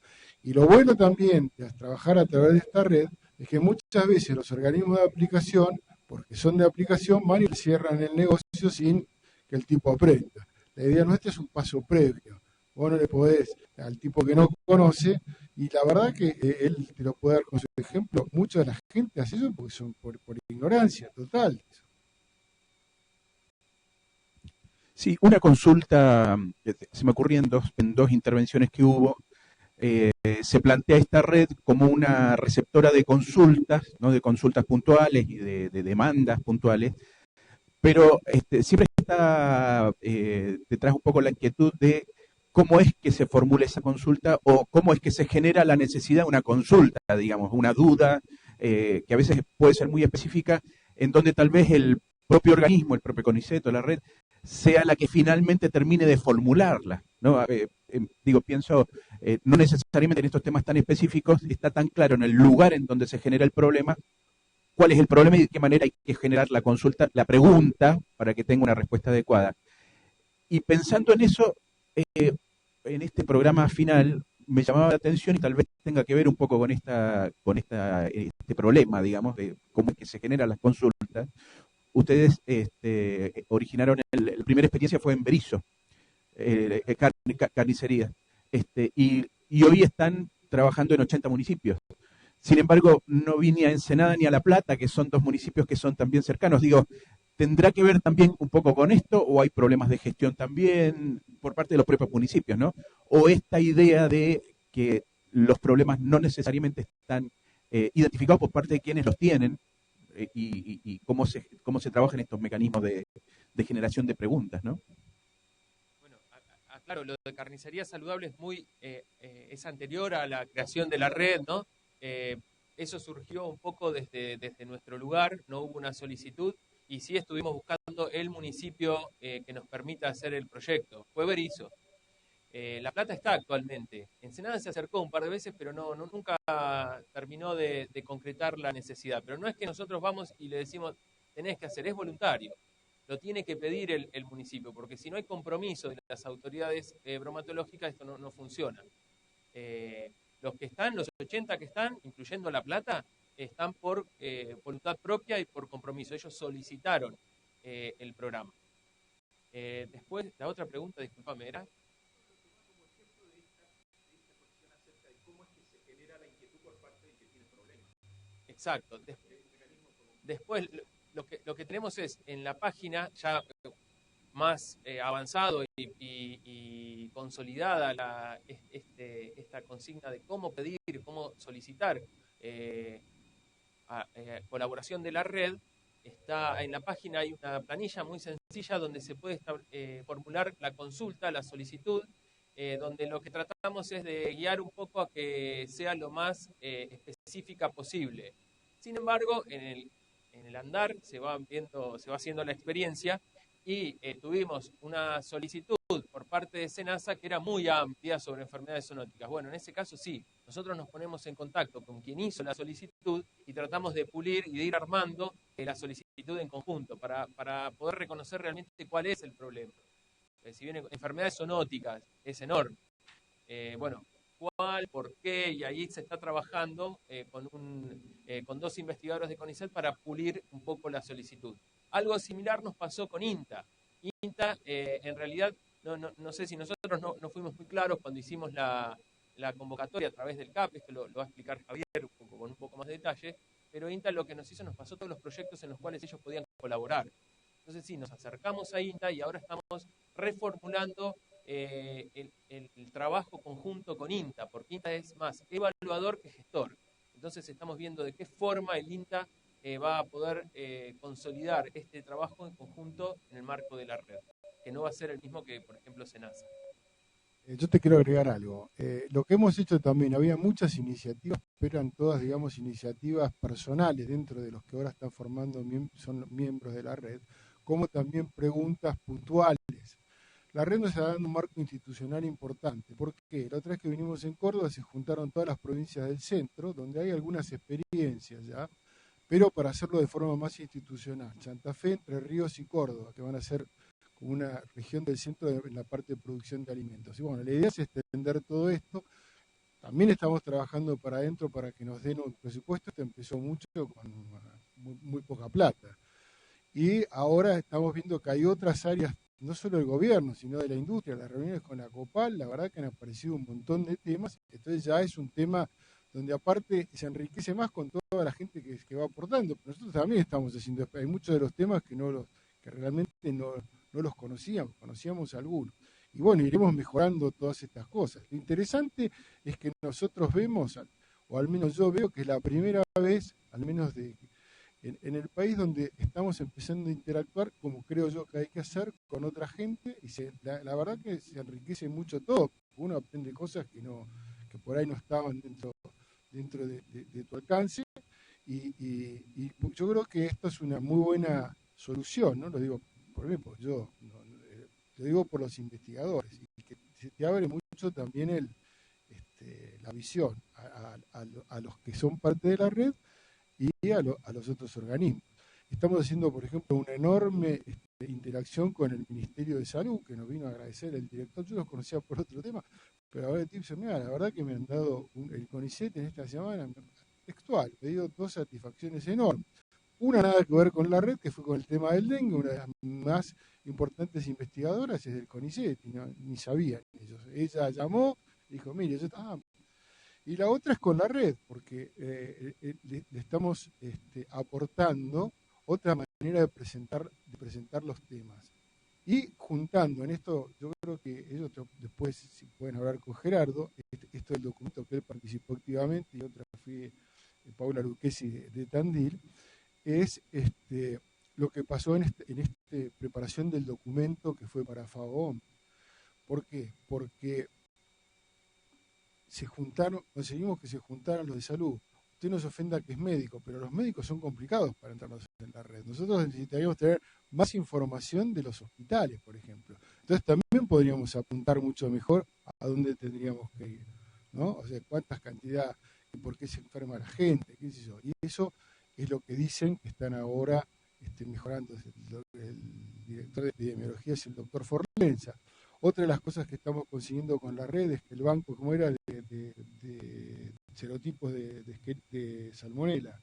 Y lo bueno también de trabajar a través de esta red es que muchas veces los organismos de aplicación, porque son de aplicación, van y cierran el negocio sin que el tipo aprenda. La idea nuestra es un paso previo. Vos no le podés al tipo que no conoce, y la verdad que él te lo puede dar con su ejemplo. Mucha de la gente hace eso porque son por ignorancia total. Sí, una consulta, se me ocurrían en dos intervenciones que hubo. Se plantea esta red como una receptora de consultas, ¿no? De consultas puntuales y de demandas puntuales, pero siempre está detrás un poco la inquietud de cómo es que se formula esa consulta o cómo es que se genera la necesidad de una consulta, digamos, una duda que a veces puede ser muy específica, en donde tal vez el propio organismo, el propio CONICET o la red, sea la que finalmente termine de formularla, ¿no? Pienso, no necesariamente en estos temas tan específicos está tan claro en el lugar en donde se genera el problema, cuál es el problema y de qué manera hay que generar la consulta, la pregunta, para que tenga una respuesta adecuada. Y pensando en eso, en este programa final, me llamaba la atención y tal vez tenga que ver un poco con este problema, digamos, de cómo es que se generan las consultas. Ustedes originaron, la primera experiencia fue en Berisso, carnicería, y hoy están trabajando en 80 municipios. Sin embargo, no vi ni a Ensenada ni a La Plata, que son dos municipios que son también cercanos. Digo, ¿tendrá que ver también un poco con esto o hay problemas de gestión también por parte de los propios municipios, ¿no? O esta idea de que los problemas no necesariamente están identificados por parte de quienes los tienen y cómo se trabajan estos mecanismos de generación de preguntas, ¿no? Bueno, claro, lo de carnicería saludable es anterior a la creación de la red, ¿no? Eso surgió un poco desde nuestro lugar, no hubo una solicitud y sí estuvimos buscando el municipio que nos permita hacer el proyecto. Fue Berisso. La Plata está actualmente. Ensenada se acercó un par de veces, pero nunca terminó de concretar la necesidad. Pero no es que nosotros vamos y le decimos, tenés que hacer, es voluntario. Lo tiene que pedir el municipio, porque si no hay compromiso de las autoridades bromatológicas, esto no funciona. Los que están, los 80 que están, incluyendo La Plata, están por voluntad propia y por compromiso. Ellos solicitaron el programa. Después, la otra pregunta, discúlpame, era... Exacto. Después, lo que tenemos es en la página ya más avanzado y consolidada esta consigna de cómo pedir, cómo solicitar colaboración de la red. Está en la página, hay una planilla muy sencilla donde se puede formular la consulta, la solicitud, donde lo que tratamos es de guiar un poco a que sea lo más específica posible. Sin embargo, en el andar se va haciendo la experiencia y tuvimos una solicitud por parte de SENASA que era muy amplia sobre enfermedades zoonóticas. Bueno, en ese caso sí, nosotros nos ponemos en contacto con quien hizo la solicitud y tratamos de pulir y de ir armando la solicitud en conjunto para poder reconocer realmente cuál es el problema. Si bien enfermedades zoonóticas es enorme, bueno, cuál, por qué, y ahí se está trabajando con dos investigadores de CONICET para pulir un poco la solicitud. Algo similar nos pasó con INTA. INTA, en realidad, no sé si nosotros no fuimos muy claros cuando hicimos la convocatoria a través del CAP, esto lo va a explicar Javier con un poco más de detalle, pero INTA lo que nos hizo, nos pasó todos los proyectos en los cuales ellos podían colaborar. Entonces sí, nos acercamos a INTA y ahora estamos reformulando el trabajo conjunto con INTA, porque INTA es más evaluador que gestor. Entonces estamos viendo de qué forma el INTA va a poder consolidar este trabajo en conjunto en el marco de la red, que no va a ser el mismo que, por ejemplo, SENASA. Yo te quiero agregar algo. Lo que hemos hecho también, había muchas iniciativas, pero eran todas, digamos, iniciativas personales dentro de los que ahora están formando, son miembros de la red, como también preguntas puntuales. La red nos está dando un marco institucional importante. ¿Por qué? La otra vez que vinimos en Córdoba se juntaron todas las provincias del centro, donde hay algunas experiencias ya, pero para hacerlo de forma más institucional. Santa Fe, Entre Ríos y Córdoba, que van a ser como una región del centro en la parte de producción de alimentos. Y bueno, la idea es extender todo esto. También estamos trabajando para adentro para que nos den un presupuesto. Esto empezó mucho con muy poca plata. Y ahora estamos viendo que hay otras áreas, no solo del gobierno, sino de la industria, las reuniones con la COPAL, la verdad que han aparecido un montón de temas. Entonces ya es un tema donde aparte se enriquece más con toda la gente que va aportando. Pero nosotros también estamos haciendo, hay muchos de los temas que realmente no los conocíamos algunos. Y bueno, iremos mejorando todas estas cosas. Lo interesante es que nosotros vemos, o al menos yo veo que es la primera vez, al menos en el país donde estamos empezando a interactuar, como creo yo que hay que hacer, con otra gente, y la verdad que se enriquece mucho todo. Uno aprende cosas que por ahí no estaban dentro de tu alcance, Y yo creo que esto es una muy buena solución, no lo digo por mí, porque yo lo digo por los investigadores, y que se te abre mucho también la visión a los que son parte de la red y a los otros organismos. Estamos haciendo, por ejemplo, una enorme interacción con el Ministerio de Salud, que nos vino a agradecer el director. Yo los conocía por otro tema, pero ahora el tipo dice, mira, la verdad que me han dado el CONICET en esta semana, textual, me dio 2 satisfacciones enormes. Una nada que ver con la red, que fue con el tema del dengue, una de las más importantes investigadoras es del CONICET, y ni sabían ellos. Ella llamó, dijo, mire, yo estaba... Y la otra es con la red, porque le estamos aportando otra manera de presentar los temas. Y juntando en esto, yo creo que ellos después, si pueden hablar con Gerardo, esto del documento que él participó activamente, y otra fue Paula Lucchesi de Tandil, es lo que pasó en esta preparación del documento que fue para FAOM. ¿Por qué? Porque conseguimos que se juntaran los de salud. Usted no se ofenda que es médico, pero los médicos son complicados para entrarnos en la red. Nosotros necesitaríamos tener más información de los hospitales, por ejemplo. Entonces también podríamos apuntar mucho mejor a dónde tendríamos que ir, ¿no? O sea, cuántas cantidades, por qué se enferma la gente, qué sé yo. Y eso es lo que dicen que están ahora mejorando. El director de epidemiología es el doctor Forlenza. Otra de las cosas que estamos consiguiendo con la red es que el banco, como era de serotipos de salmonela,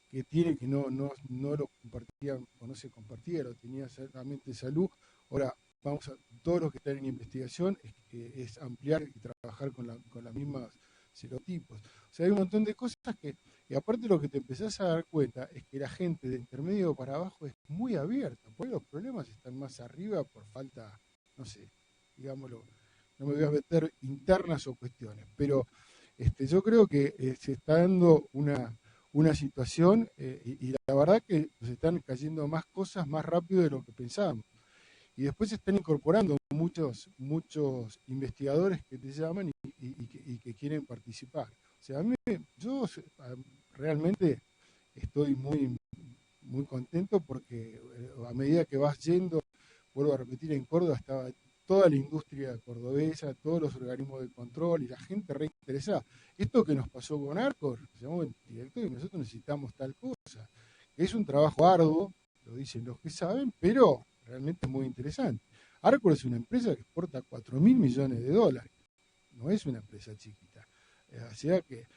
que tiene que no lo compartían o no se compartía, lo tenía solamente salud. Ahora vamos a, todos los que están en investigación es ampliar y trabajar con las mismas serotipos. O sea, hay un montón de cosas y aparte lo que te empezás a dar cuenta es que la gente de intermedio para abajo es muy abierta, porque los problemas están más arriba por falta, no sé, digámoslo, no me voy a meter internas o cuestiones, pero yo creo que se está dando una situación y la verdad que nos están cayendo más cosas más rápido de lo que pensábamos. Y después se están incorporando muchos investigadores que te llaman y que quieren participar. O sea, yo realmente estoy muy, muy contento porque a medida que vas yendo, vuelvo a repetir, en Córdoba estaba toda la industria cordobesa, todos los organismos de control y la gente reinteresada. Esto que nos pasó con Arcor, se llamó el director y nosotros necesitamos tal cosa. Es un trabajo arduo, lo dicen los que saben, pero realmente es muy interesante. Arcor es una empresa que exporta 4.000 millones de dólares, no es una empresa chiquita. O sea que,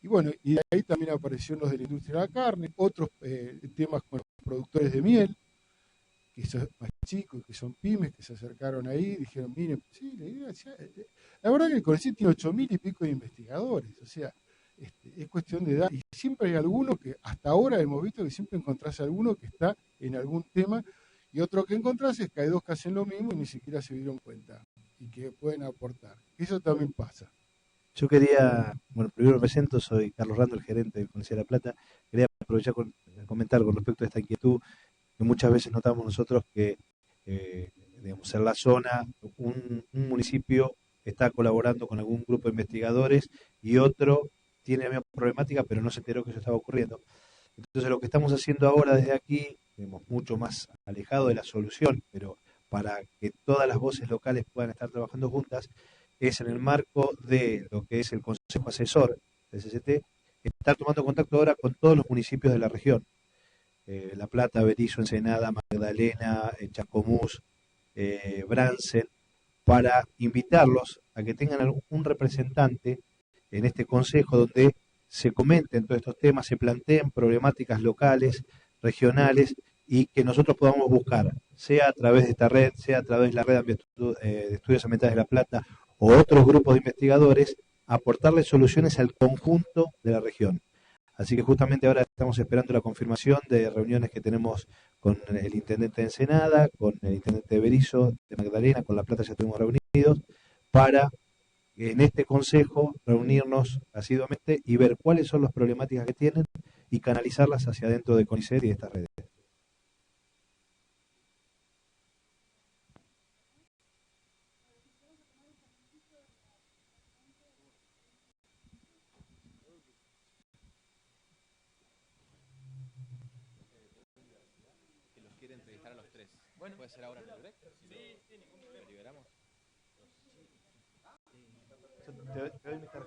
y bueno, y de ahí también aparecieron los de la industria de la carne, otros temas con los productores de miel, que son más chicos, que son pymes, que se acercaron ahí y dijeron, miren, sí, la verdad que el CONICET tiene 8.000 y pico de investigadores, o sea, es cuestión de edad, y siempre hay alguno que, hasta ahora hemos visto que siempre encontrás alguno que está en algún tema, y otro que encontrás es que hay dos que hacen lo mismo y ni siquiera se dieron cuenta, y que pueden aportar. Eso también pasa. Yo quería, bueno, primero me presento, soy Carlos Rando, el gerente del CONICET de La Plata. Quería aprovechar comentar con respecto a esta inquietud que muchas veces notamos nosotros que, digamos, en la zona un municipio está colaborando con algún grupo de investigadores y otro tiene la misma problemática, pero no se enteró que eso estaba ocurriendo. Entonces, lo que estamos haciendo ahora desde aquí, digamos, mucho más alejado de la solución, pero para que todas las voces locales puedan estar trabajando juntas, es en el marco de lo que es el Consejo Asesor del CCT, estar tomando contacto ahora con todos los municipios de la región. La Plata, Berisso, Ensenada, Magdalena, Chascomús, Bransen, para invitarlos a que tengan un representante en este consejo donde se comenten todos estos temas, se planteen problemáticas locales, regionales y que nosotros podamos buscar, sea a través de esta red, sea a través de la red de estudios ambientales de La Plata o otros grupos de investigadores, aportarle soluciones al conjunto de la región. Así que justamente ahora estamos esperando la confirmación de reuniones que tenemos con el intendente de Ensenada, con el intendente de Berisso, de Magdalena, con La Plata ya estuvimos reunidos, para en este consejo reunirnos asiduamente y ver cuáles son las problemáticas que tienen y canalizarlas hacia adentro de CONICET y de estas redes. Bueno. ¿Puede ser ahora en el break? Sí, sí, ningún problema. ¿Lo liberamos? Te doy mi tarjeta.